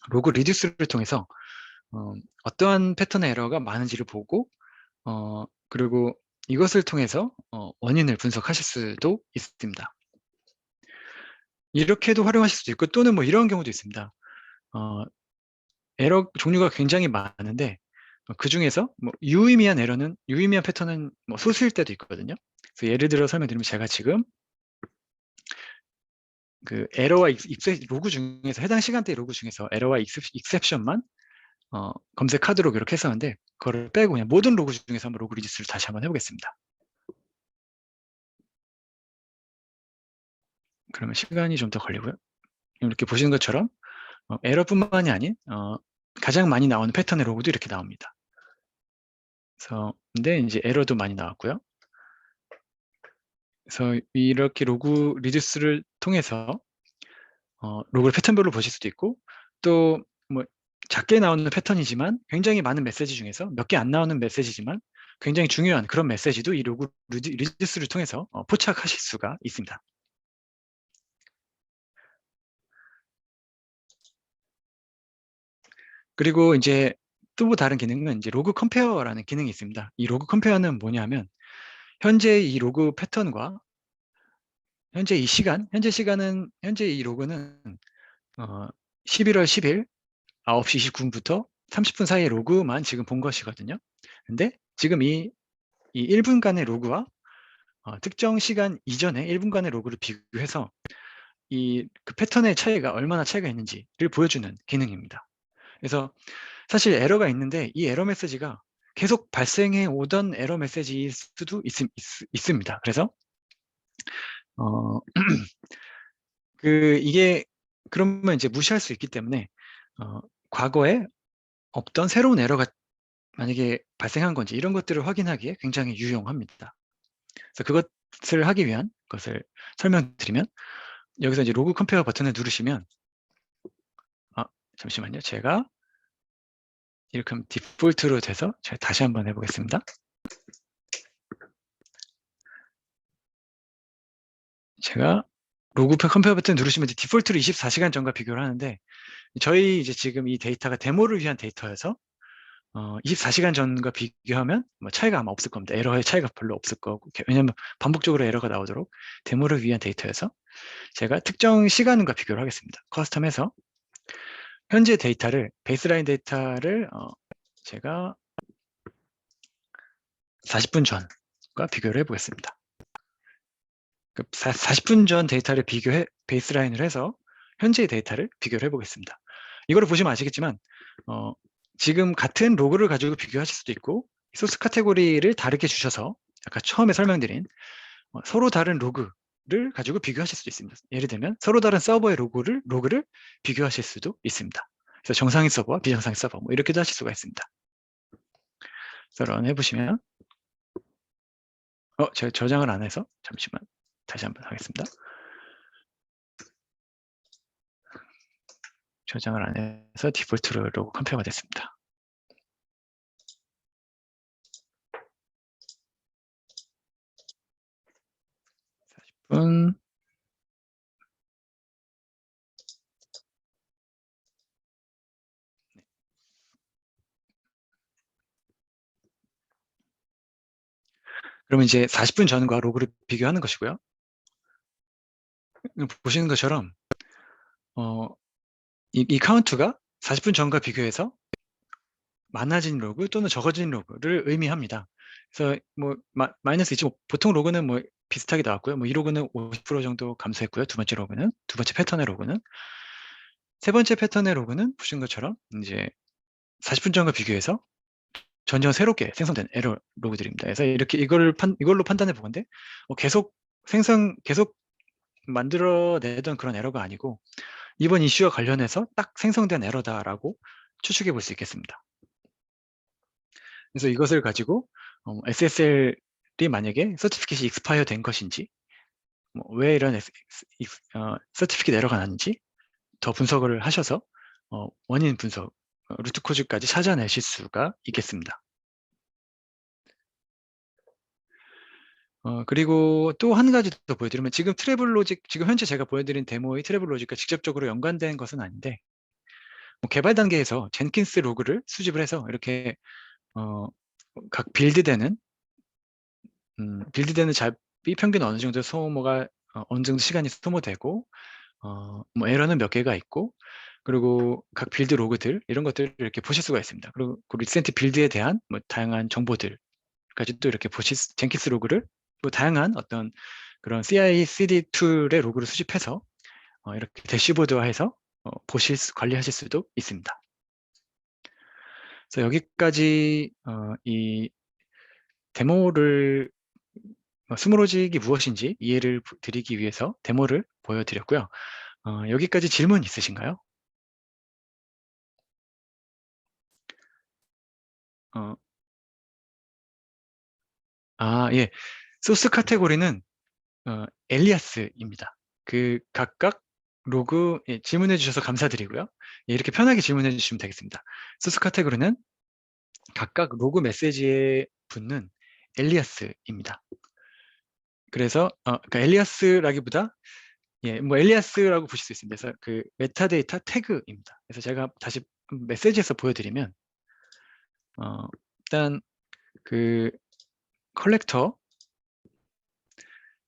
로그 리듀스를 통해서 어떠한 패턴의 에러가 많은지를 보고 그리고 이것을 통해서 원인을 분석하실 수도 있습니다. 이렇게도 활용하실 수도 있고 또는 뭐 이런 경우도 있습니다. 에러 종류가 굉장히 많은데 그 중에서 뭐 유의미한 패턴은 뭐 소수일 때도 있거든요. 그래서 예를 들어 설명드리면 제가 지금 그 에러와 로그 중에서 해당 시간대 로그 중에서 에러와 익셉션만 검색하도록 이렇게 했었는데 그거를 빼고 그냥 모든 로그 중에서 한번 로그 리듀스를 다시 한번 해보겠습니다. 그러면 시간이 좀 더 걸리고요. 이렇게 보시는 것처럼 에러뿐만이 아닌 가장 많이 나오는 패턴의 로그도 이렇게 나옵니다. 그래서 근데 이제 에러도 많이 나왔고요. 그래서 이렇게 로그 리듀스를 통해서 로그를 패턴별로 보실 수도 있고 또 뭐 작게 나오는 패턴이지만 굉장히 많은 메시지 중에서 몇 개 안 나오는 메시지지만 굉장히 중요한 그런 메시지도 이 로그 리듀스를 통해서 포착하실 수가 있습니다. 그리고 이제 또 다른 기능은 이제 로그 컴페어라는 기능이 있습니다. 이 로그 컴페어는 뭐냐면 현재 이 로그 패턴과 현재 이 로그는 11월 10일 9시 29분부터 30분 사이의 로그만 지금 본 것이거든요. 근데 지금 이 1분간의 로그와 특정 시간 이전에 1분간의 로그를 비교해서 그 패턴의 차이가 얼마나 차이가 있는지를 보여주는 기능입니다. 그래서 사실 에러가 있는데 이 에러 메시지가 계속 발생해 오던 에러 메시지일 수도 있습니다. 그래서 이게 그러면 이제 무시할 수 있기 때문에 과거에 없던 새로운 에러가 만약에 발생한 건지 이런 것들을 확인하기에 굉장히 유용합니다. 그래서 그것을 하기 위한 것을 설명드리면 여기서 이제 로그 컴페어 버튼을 누르시면 잠시만요. 제가 이렇게 하면 디폴트로 돼서 제가 다시 한번 해보겠습니다. 제가 로그 컴페어 버튼 누르시면 이제 디폴트로 24시간 전과 비교를 하는데, 저희 이제 지금 이 데이터가 데모를 위한 데이터여서 24시간 전과 비교하면 뭐 차이가 아마 없을 겁니다. 에러의 차이가 별로 없을 거고, 왜냐면 반복적으로 에러가 나오도록 데모를 위한 데이터여서 제가 특정 시간과 비교를 하겠습니다. 커스텀해서 현재 데이터를, 베이스라인 데이터를 제가 40분 전과 비교를 해보겠습니다. 40분 전 데이터를 베이스라인을 해서 현재의 데이터를 비교를 해보겠습니다. 이거를 보시면 아시겠지만 지금 같은 로그를 가지고 비교하실 수도 있고, 소스 카테고리를 다르게 주셔서 아까 처음에 설명드린 서로 다른 로그를 가지고 비교하실 수도 있습니다. 예를 들면 서로 다른 서버의 로그를 비교하실 수도 있습니다. 그래서 정상인 서버와 비정상인 서버 뭐 이렇게도 하실 수가 있습니다. 그래서 런 해보시면 제가 저장을 안 해서 잠시만 다시 한번 하겠습니다. 저장을 안 해서 디폴트로 로그 컴페어가 됐습니다. 그러면 이제 40분 전과 로그를 비교하는 것이고요. 보시는 것처럼 이 카운트가 40분 전과 비교해서 많아진 로그 또는 적어진 로그를 의미합니다. 그래서 뭐 마이너스 25, 보통 로그는 뭐 비슷하게 나왔고요. 뭐 이 로그는 50% 정도 감소했고요. 두 번째 패턴의 로그는, 세 번째 패턴의 로그는 보신 것처럼 이제 40분 전과 비교해서 전혀 새롭게 생성된 에러 로그들입니다. 그래서 이렇게 이걸로 판단해 보건데 계속 만들어내던 그런 에러가 아니고 이번 이슈와 관련해서 딱 생성된 에러다라고 추측해 볼 수 있겠습니다. 그래서 이것을 가지고 SSL이 만약에 서티피켓이 익스파이어 된 것인지, 왜 이런 서티피켓 에러가 났는지 더 분석을 하셔서 원인 분석, 루트 코즈까지 찾아내실 수가 있겠습니다. 그리고 또 한 가지 더 보여드리면, 지금 현재 제가 보여드린 데모의 트래블 로직과 직접적으로 연관된 것은 아닌데, 개발 단계에서 젠킨스 로그를 수집을 해서 이렇게 각 빌드되는 잡이 평균 어느 정도 어느 정도 시간이 소모되고, 뭐 에러는 몇 개가 있고, 그리고 각 빌드 로그들 이런 것들을 이렇게 보실 수가 있습니다. 그리고 그 리센트 빌드에 대한 뭐 다양한 정보들까지도 이렇게 젠킨스 로그를 또 다양한 어떤 그런 CI/CD 툴의 로그를 수집해서 이렇게 대시보드화해서 관리하실 수도 있습니다. 그래서 여기까지 이 데모를 스무로직이 무엇인지 이해를 드리기 위해서 데모를 보여드렸고요. 여기까지 질문 있으신가요? 예. 소스 카테고리는 엘리아스입니다. 그 각각 로그, 질문해 주셔서 감사드리고요. 이렇게 편하게 질문해 주시면 되겠습니다. 소스 카테고리는 각각 로그 메시지에 붙는 엘리아스입니다. 그래서 그러니까 엘리아스라기보다 뭐 엘리아스라고 보실 수 있습니다. 그래서 그 메타데이터 태그입니다. 그래서 제가 다시 메시지에서 보여드리면 일단 그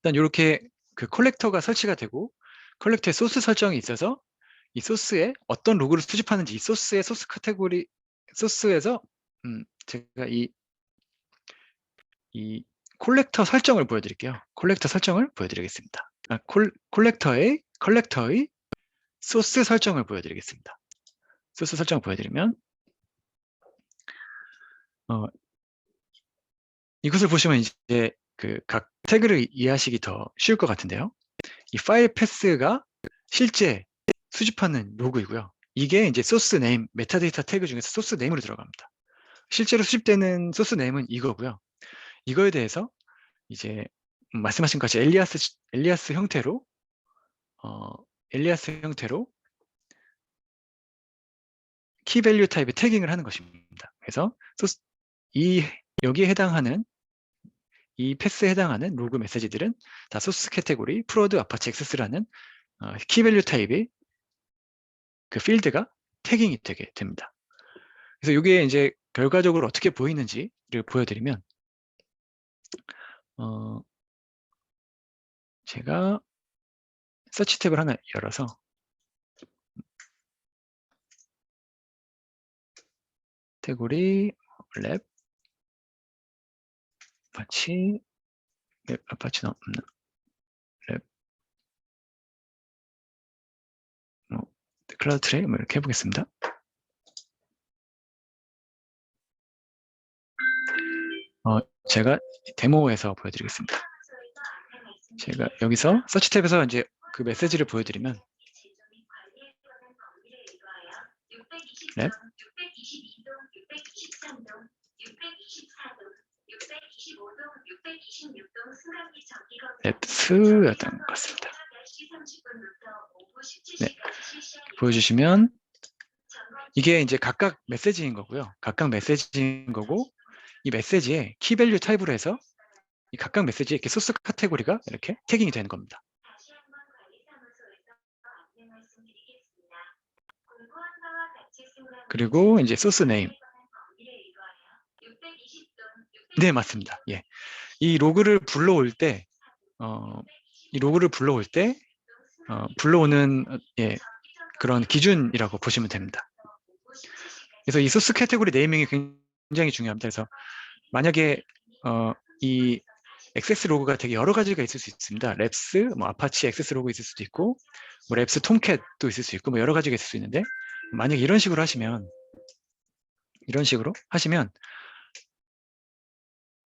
일단 이렇게 그 컬렉터가 설치가 되고, 컬렉터에 소스 설정이 있어서 이 소스에 어떤 로그를 수집하는지, 이 소스의 소스 카테고리, 소스에서 제가 이 콜렉터 설정을 보여드릴게요. 콜렉터 설정을 보여드리겠습니다. 컬렉터의 소스 설정을 보여드리겠습니다. 소스 설정을 보여드리면 이것을 보시면 이제 그 각 태그를 이해하시기 더 쉬울 것 같은데요. 이 파일 패스가 실제 수집하는 로그이고요. 이게 이제 소스 네임, 메타데이터 태그 중에서 소스 네임으로 들어갑니다. 실제로 수집되는 소스 네임은 이거고요. 이거에 대해서 이제 말씀하신 것 같이 엘리아스 형태로 키 밸류 타입의 태깅을 하는 것입니다. 그래서 여기에 해당하는 이 패스에 해당하는 로그 메시지들은 다 소스 캐테고리 프로드 아파치 액세스라는 키밸류 타입의 그 필드가 태깅이 되게 됩니다. 그래서 이게 이제 결과적으로 어떻게 보이는지를 보여드리면 제가 서치 탭을 하나 열어서 캐테고리 랩 아파치 랩 아파치는 없나 랩 클라우드 트레이 뭐 이렇게 해보겠습니다. 제가 데모에서 보여드리겠습니다. 제가 여기서 서치 탭에서 이제 그 메시지를 보여드리면 랩 랩스였던 것 같습니다. 네, 보여주시면 이게 이제 각각 메시지인 거고요. 각각 메시지인 거고 이 메시지에 키밸류 타입으로 해서 이 각각 메시지에 이렇게 소스 카테고리가 이렇게 태깅이 되는 겁니다. 그리고 이제 소스 네임. 네, 맞습니다. 예. 이 로그를 불러올 때, 불러오는 예, 그런 기준이라고 보시면 됩니다. 그래서 이 소스 캐테고리 네이밍이 굉장히 중요합니다. 그래서 만약에 이 액세스 로그가 되게 여러 가지가 있을 수 있습니다. 랩스, 뭐 아파치 액세스 로그 있을 수도 있고, 뭐 랩스 톰캣도 있을 수 있고, 뭐 여러 가지가 있을 수 있는데, 만약에 이런 식으로 하시면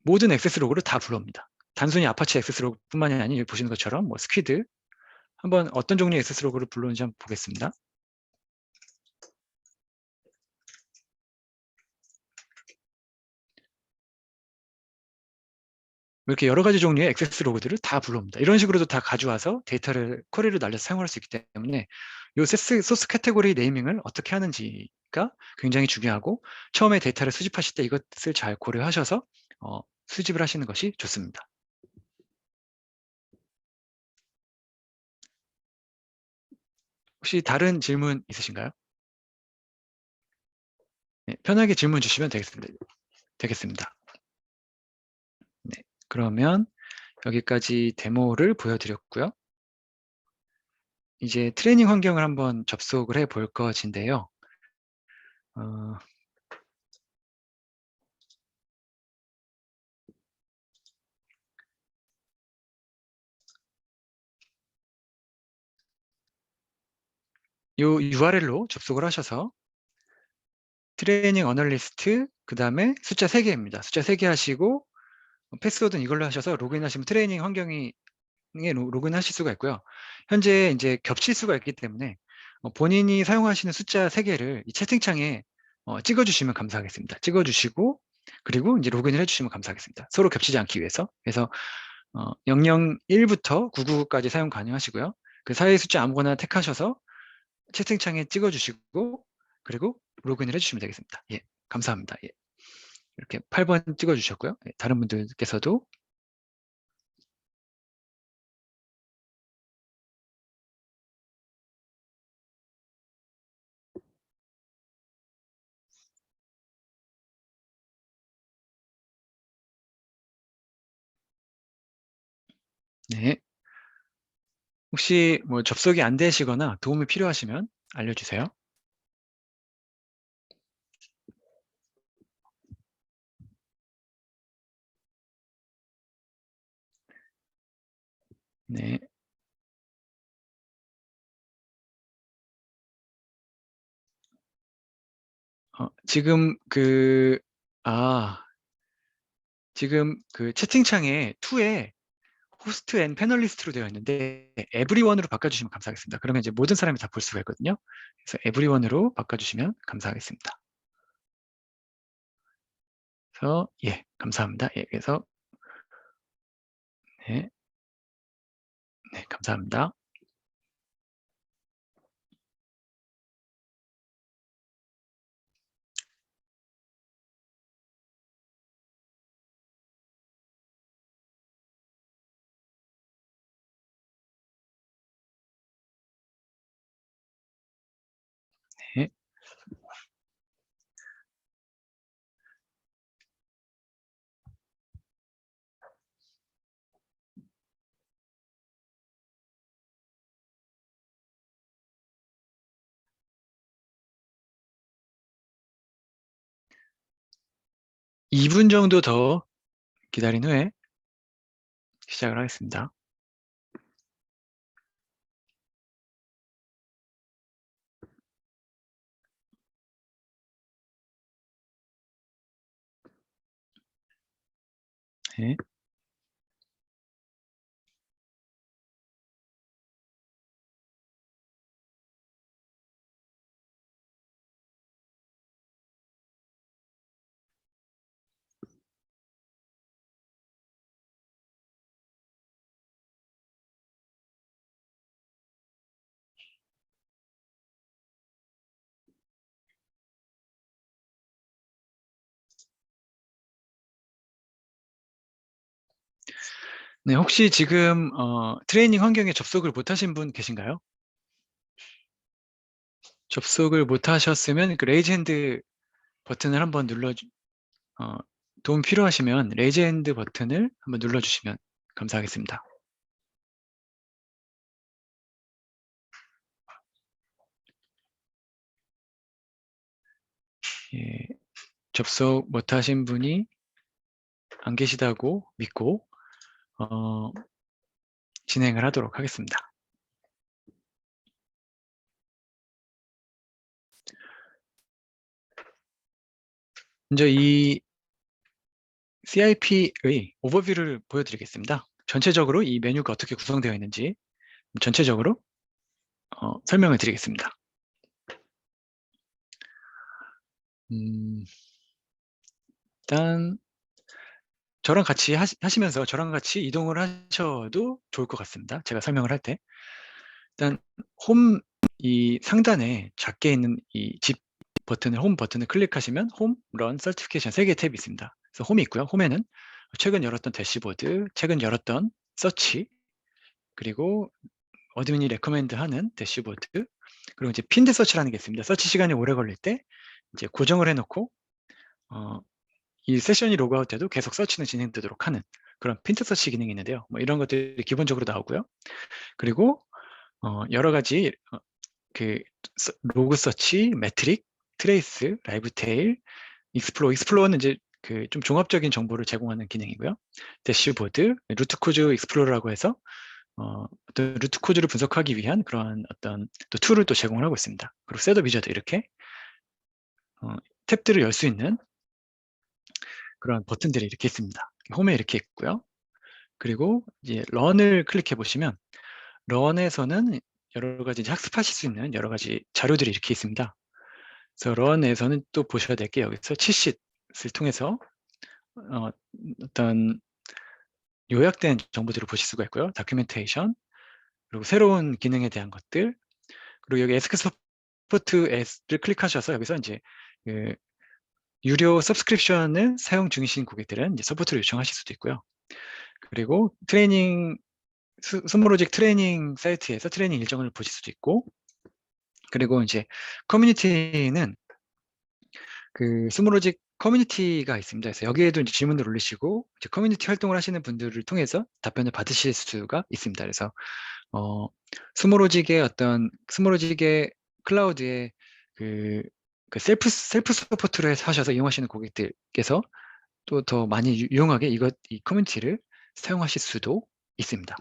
모든 액세스 로그를 다 불러옵니다. 단순히 아파치 액세스 로그뿐만이 아니라 여기 보시는 것처럼 뭐 스퀴드, 한번 어떤 종류의 액세스 로그를 불러오는지 한번 보겠습니다. 이렇게 여러 가지 종류의 액세스 로그들을 다 불러옵니다. 이런 식으로도 다 가져와서 데이터를 쿼리를 날려서 사용할 수 있기 때문에 이 소스 캐테고리 네이밍을 어떻게 하는지가 굉장히 중요하고 처음에 데이터를 수집하실 때 이것을 잘 고려하셔서 수집을 하시는 것이 좋습니다. 혹시 다른 질문 있으신가요? 네, 편하게 질문 주시면 되겠습니다. 네, 그러면 여기까지 데모를 보여드렸고요. 이제 트레이닝 환경을 한번 접속을 해 볼 것인데요. 이 URL로 접속을 하셔서 트레이닝 어널리스트, 그 다음에 숫자 3개입니다. 숫자 3개 하시고 패스워드는 이걸로 하셔서 로그인 하시면 트레이닝 환경에 로그인 하실 수가 있고요. 현재 이제 겹칠 수가 있기 때문에 본인이 사용하시는 숫자 3개를 이 채팅창에 찍어주시면 감사하겠습니다. 찍어주시고 그리고 이제 로그인을 해주시면 감사하겠습니다. 서로 겹치지 않기 위해서. 그래서 001부터 999까지 사용 가능하시고요. 그 사이 숫자 아무거나 택하셔서 채팅창에 찍어주시고 그리고 로그인을 해주시면 되겠습니다. 예, 감사합니다. 예, 이렇게 8번 찍어주셨고요. 예, 다른 분들께서도 네, 혹시 뭐 접속이 안 되시거나 도움이 필요하시면 알려주세요. 네, 지금 지금 그 채팅창에 투에 호스트 앤 패널리스트로 되어 있는데 에브리원으로 바꿔주시면 감사하겠습니다. 그러면 이제 모든 사람이 다 볼 수가 있거든요. 그래서 에브리원으로 바꿔주시면 감사하겠습니다. 그래서 예, 감사합니다. 예, 그래서 네, 네, 감사합니다. 2분 정도 더 기다린 후에 시작을 하겠습니다. 네. 네, 혹시 지금 트레이닝 환경에 접속을 못 하신 분 계신가요? 접속을 못 하셨으면 그 레이즈 핸드 버튼을 한번 어, 도움 필요하시면 레이즈 핸드 버튼을 한번 눌러주시면 감사하겠습니다. 예, 접속 못 하신 분이 안 계시다고 믿고 진행을 하도록 하겠습니다. 먼저 이 CIP의 오버뷰를 보여드리겠습니다. 전체적으로 이 메뉴가 어떻게 구성되어 있는지 전체적으로 설명을 드리겠습니다. 일단 저랑 같이 하시면서 저랑 같이 이동을 하셔도 좋을 것 같습니다. 제가 설명을 할 때. 일단 이 상단에 작게 있는 이 집 버튼을, 홈 버튼을 클릭하시면 홈, 런, 서티피케이션 3개의 탭이 있습니다. 그래서 홈이 있고요. 홈에는 최근 열었던 대시보드, 최근 열었던 서치, 그리고 어드민이 레커멘드 하는 대시보드, 그리고 이제 핀드 서치라는 게 있습니다. 서치 시간이 오래 걸릴 때 이제 고정을 해놓고 이 세션이 로그아웃 돼도 계속 서치는 진행되도록 하는 그런 핀드 서치 기능이 있는데요. 뭐 이런 것들이 기본적으로 나오고요. 그리고 여러 가지 그 로그 서치, 매트릭, 트레이스, 라이브 테일, 익스플로어는 이제 그 좀 종합적인 정보를 제공하는 기능이고요. 대시보드, 루트 코드 익스플로러라고 해서 어떤 루트 코드를 분석하기 위한 그러한 어떤 또 툴을 또 제공을 하고 있습니다. 그리고 셋업 위저드 이렇게 탭들을 열 수 있는 그런 버튼들이 이렇게 있습니다. 홈에 이렇게 있고요. 그리고 이제 런을 클릭해 보시면 런에서는 여러 가지 이제 학습하실 수 있는 여러 가지 자료들이 이렇게 있습니다. 그래서 런에서는 또 보셔야 될 게 여기서 치쉿을 통해서 어떤 요약된 정보들을 보실 수가 있고요. 다큐멘테이션, 그리고 새로운 기능에 대한 것들, 그리고 여기 에스크 서포트 S를 클릭하셔서 여기서 이제 그 유료 서브스크립션을 사용 중이신 고객들은 이제 서포트를 요청하실 수도 있고요. 그리고 스모로직 트레이닝 사이트에서 트레이닝 일정을 보실 수도 있고, 그리고 이제 커뮤니티는 그 스모로직 커뮤니티가 있습니다. 그래서 여기에도 이제 질문을 올리시고 이제 커뮤니티 활동을 하시는 분들을 통해서 답변을 받으실 수가 있습니다. 그래서 스모로직의 클라우드의 그 셀프 서포트를 하셔서 이용하시는 고객들께서 또 더 많이 유용하게 이 커뮤니티를 사용하실 수도 있습니다.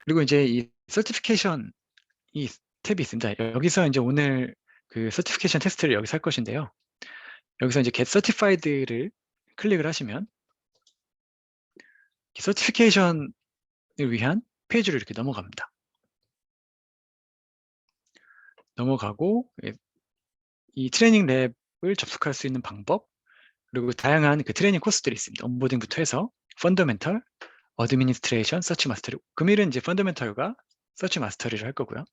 그리고 이제 이 서티피케이션 이 탭이 있습니다. 여기서 이제 오늘 그 서티피케이션 테스트를 여기서 할 것인데요. 여기서 이제 Get Certified를 클릭을 하시면 서티피케이션을 위한 페이지로 이렇게 넘어갑니다. 넘어가고 이 트레이닝 랩을 접속할 수 있는 방법, 그리고 다양한 그 트레이닝 코스들이 있습니다. 온보딩부터 해서 펀더멘털, 어드미니스트레이션, 서치 마스터리. 금일은 이제 펀더멘털과 서치 마스터리를 할 거고요.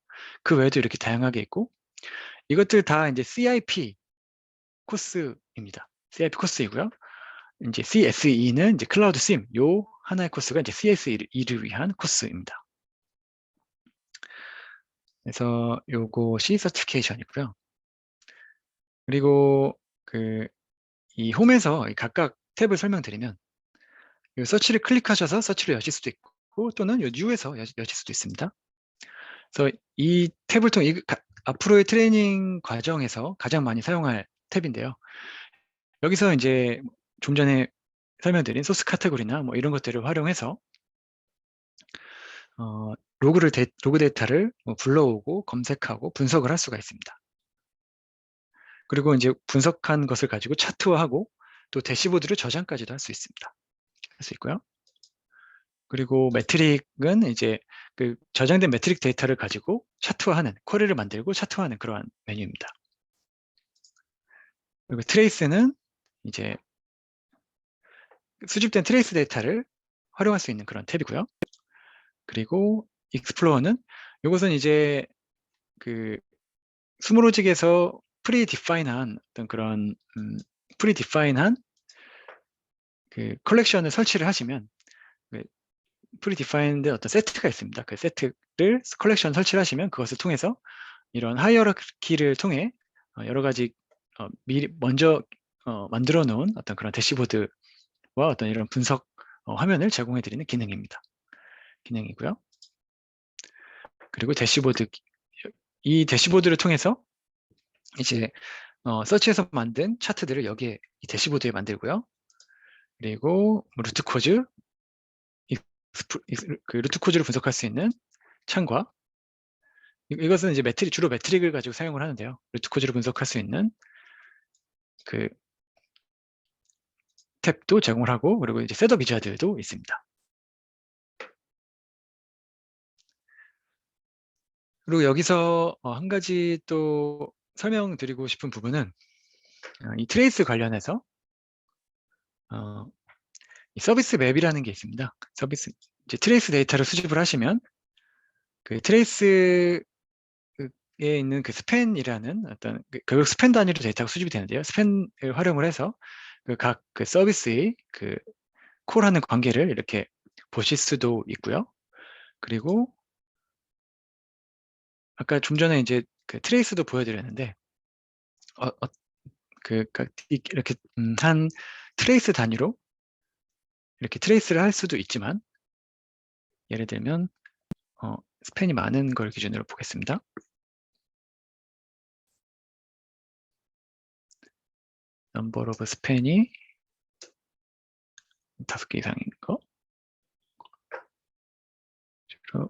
그 외에도 이렇게 다양하게 있고, 이것들 다 이제 CIP 코스입니다. CIP 코스이고요. 이제 CSE는 이제 클라우드 심, 요 하나의 코스가 이제 CSE를 위한 코스입니다. 그래서 요것이 서티피케이션이고요. 그리고 이 홈에서 각각 탭을 설명드리면 이 서치를 클릭하셔서 서치를 여실 수도 있고 또는 이 뉴에서 여실 수도 있습니다. 그래서 이 탭을 통해 앞으로의 트레이닝 과정에서 가장 많이 사용할 탭인데요. 여기서 이제 좀 전에 설명드린 소스 카테고리나 뭐 이런 것들을 활용해서 로그 데이터를 뭐 불러오고 검색하고 분석을 할 수가 있습니다. 그리고 이제 분석한 것을 가지고 차트화하고 또 대시보드를 저장까지도 할 수 있습니다. 할 수 있고요. 그리고 매트릭은 이제 그 저장된 매트릭 데이터를 가지고 차트화하는, 쿼리를 만들고 차트화하는 그러한 메뉴입니다. 그리고 트레이스는 이제 수집된 트레이스 데이터를 활용할 수 있는 그런 탭이고요. 그리고 익스플로어는 이것은 이제 그 스모로직에서 프리디파인한 어떤 그런 프리디파인한 그 컬렉션을 설치를 하시면 그 프리디파인드 어떤 세트가 있습니다. 그 세트를 컬렉션 설치를 하시면 그것을 통해서 이런 하이어러키를 통해 여러 가지 미리 먼저 만들어 놓은 어떤 그런 대시보드와 어떤 이런 분석 화면을 제공해 드리는 기능이고요. 그리고 이 대시보드를 통해서 이제 서치에서 만든 차트들을 여기에 이 대시보드에 만들고요. 그리고 루트 코즈, 그 루트 코즈를 분석할 수 있는 창과 이것은 이제 주로 매트릭을 가지고 사용을 하는데요. 루트 코즈를 분석할 수 있는 그 탭도 제공을 하고, 그리고 이제 셋업 위자드도 있습니다. 그리고 여기서 한 가지 또 설명드리고 싶은 부분은 이 트레이스 관련해서 이 서비스 맵이라는 게 있습니다. 이제 트레이스 데이터를 수집을 하시면 그 트레이스에 있는 그 스팬이라는 어떤 결국 스팬 단위로 데이터가 수집이 되는데요. 스팬을 활용을 해서 각 서비스의 콜하는 관계를 이렇게 보실 수도 있고요. 그리고 아까 좀 전에 이제 그 트레이스도 보여드렸는데 이렇게 한 트레이스 단위로 이렇게 트레이스를 할 수도 있지만, 예를 들면 스팬이 많은 걸 기준으로 보겠습니다. 넘버 오브 스팬이 5개 이상인 거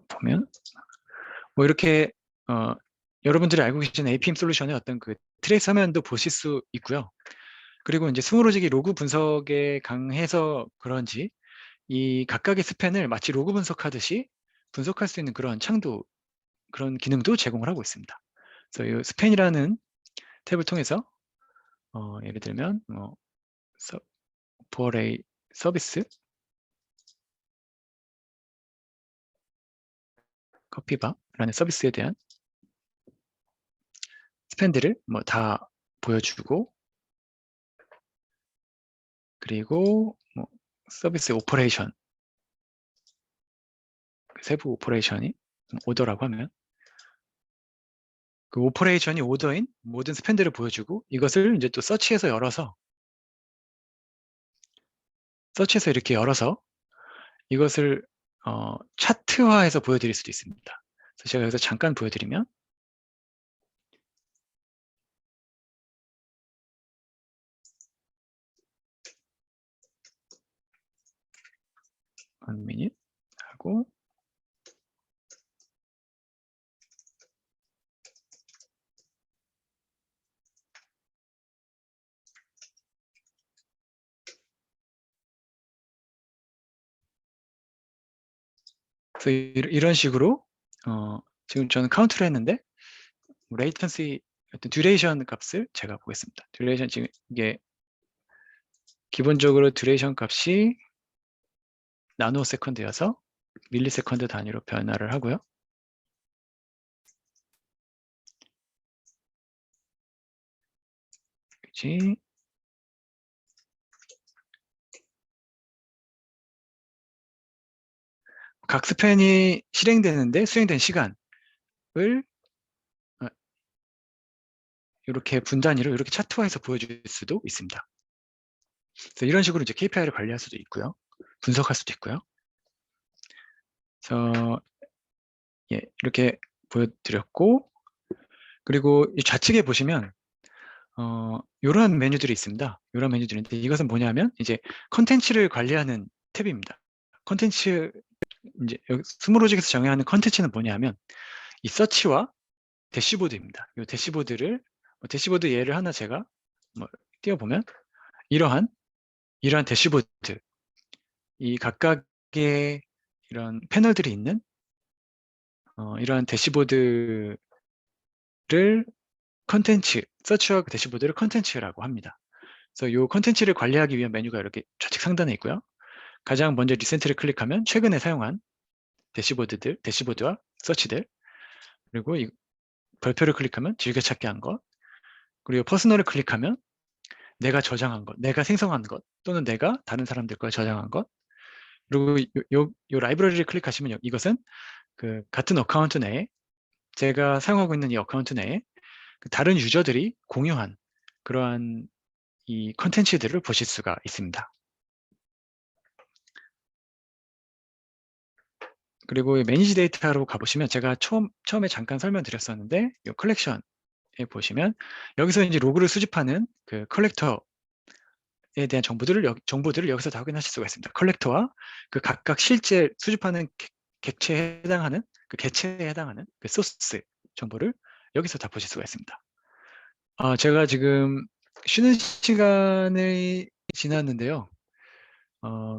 보면 뭐 이렇게 여러분들이 알고 계시는 APM 솔루션의 어떤 그 트레이스 화면도 보실 수 있고요. 그리고 이제 스모로직이 로그 분석에 강해서 그런지 이 각각의 스팬을 마치 로그 분석하듯이 분석할 수 있는 그런 그런 기능도 제공을 하고 있습니다. 그래서 이 스팬이라는 탭을 통해서 예를 들면 보어레이 서비스 커피바라는 서비스에 대한 스팬들을 뭐 다 보여주고, 그리고 뭐 서비스 오퍼레이션, 세부 오퍼레이션이 오더라고 하면 그 오퍼레이션이 오더인 모든 스팬들을 보여주고, 이것을 이제 또 서치에서 이렇게 열어서 이것을 차트화해서 보여드릴 수도 있습니다. 그래서 제가 여기서 잠깐 보여드리면 한 미닛 하고, 그래서 이런 식으로 지금 저는 카운트를 했는데 레이턴시 어떤 듀레이션 값을 제가 보겠습니다. 듀레이션 지금 이게 기본적으로 듀레이션 값이 나노 세컨드여서 밀리세컨드 단위로 변화를 하고요. 그치? 각 스팬이 실행되는데 수행된 시간을 이렇게 분단위로 이렇게 차트화해서 보여줄 수도 있습니다. 그래서 이런 식으로 이제 KPI를 관리할 수도 있고요. 분석할 수도 있고요. 그래서 예, 이렇게 보여드렸고, 그리고 이 좌측에 보시면 이런 메뉴들이 있습니다. 이런 메뉴들인데 이것은 뭐냐면 이제 컨텐츠를 관리하는 탭입니다. 컨텐츠 이제 여기 스몰로직에서 정의하는 컨텐츠는 뭐냐면 이 서치와 대시보드입니다. 이 대시보드를 대시보드 예를 하나 제가 뭐 띄워보면 이러한 대시보드 이 각각의 이런 패널들이 있는 이러한 대시보드를 컨텐츠 서치와 대시보드를 컨텐츠라고 합니다. 그래서 이 컨텐츠를 관리하기 위한 메뉴가 이렇게 좌측 상단에 있고요. 가장 먼저 리센트를 클릭하면 최근에 사용한 대시보드와 서치들, 그리고 이 별표를 클릭하면 즐겨찾기 한 것, 그리고 퍼스널을 클릭하면 내가 저장한 것, 내가 생성한 것, 또는 내가 다른 사람들 거 저장한 것, 그리고 요 라이브러리를 클릭하시면 이것은 그 같은 어카운트 내에 제가 사용하고 있는 이 어카운트 내에 그 다른 유저들이 공유한 그러한 이 컨텐츠들을 보실 수가 있습니다. 그리고 매니지 데이터로 가보시면 제가 처음에 잠깐 설명드렸었는데 이 컬렉션에 보시면 여기서 이제 로그를 수집하는 그 컬렉터에 대한 정보들을 여기서 다 확인하실 수가 있습니다. 컬렉터와 그 각각 실제 수집하는 객체에 해당하는 그 소스 정보를 여기서 다 보실 수가 있습니다. 제가 지금 쉬는 시간이 지났는데요.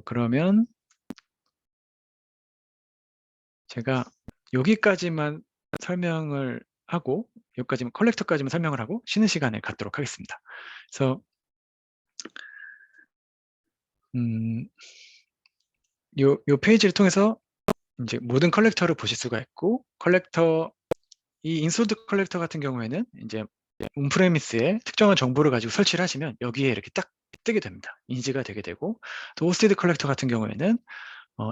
그러면 제가 여기까지만 설명을 하고 여기까지만 컬렉터까지만 설명을 하고 쉬는 시간을 갖도록 하겠습니다. 그래서 요 페이지를 통해서 이제 모든 컬렉터를 보실 수가 있고 이 인솔드 컬렉터 같은 경우에는 이제 온프레미스에 특정한 정보를 가지고 설치를 하시면 여기에 이렇게 딱 뜨게 됩니다. 인지가 되게 되고 또 호스티드 컬렉터 같은 경우에는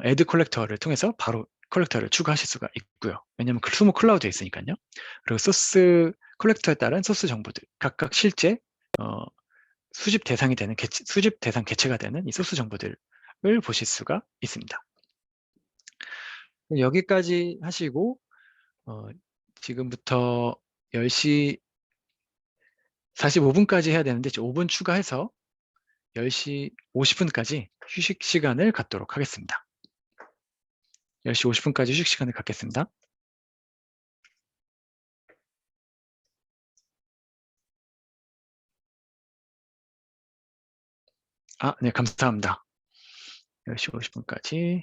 애드 컬렉터를 통해서 바로 컬렉터를 추가하실 수가 있고요. 왜냐하면 수모 클라우드에 있으니까요. 그리고 소스 컬렉터에 따른 소스 정보들 각각 실제 수집 대상이 되는 수집 대상 개체가 되는 이 소스 정보들을 보실 수가 있습니다. 여기까지 하시고 지금부터 10시 45분까지 해야 되는데 5분 추가해서 10시 50분까지 휴식 시간을 갖도록 하겠습니다. 10시 50분까지 휴식 시간을 갖겠습니다. 네, 감사합니다. 10시 50분까지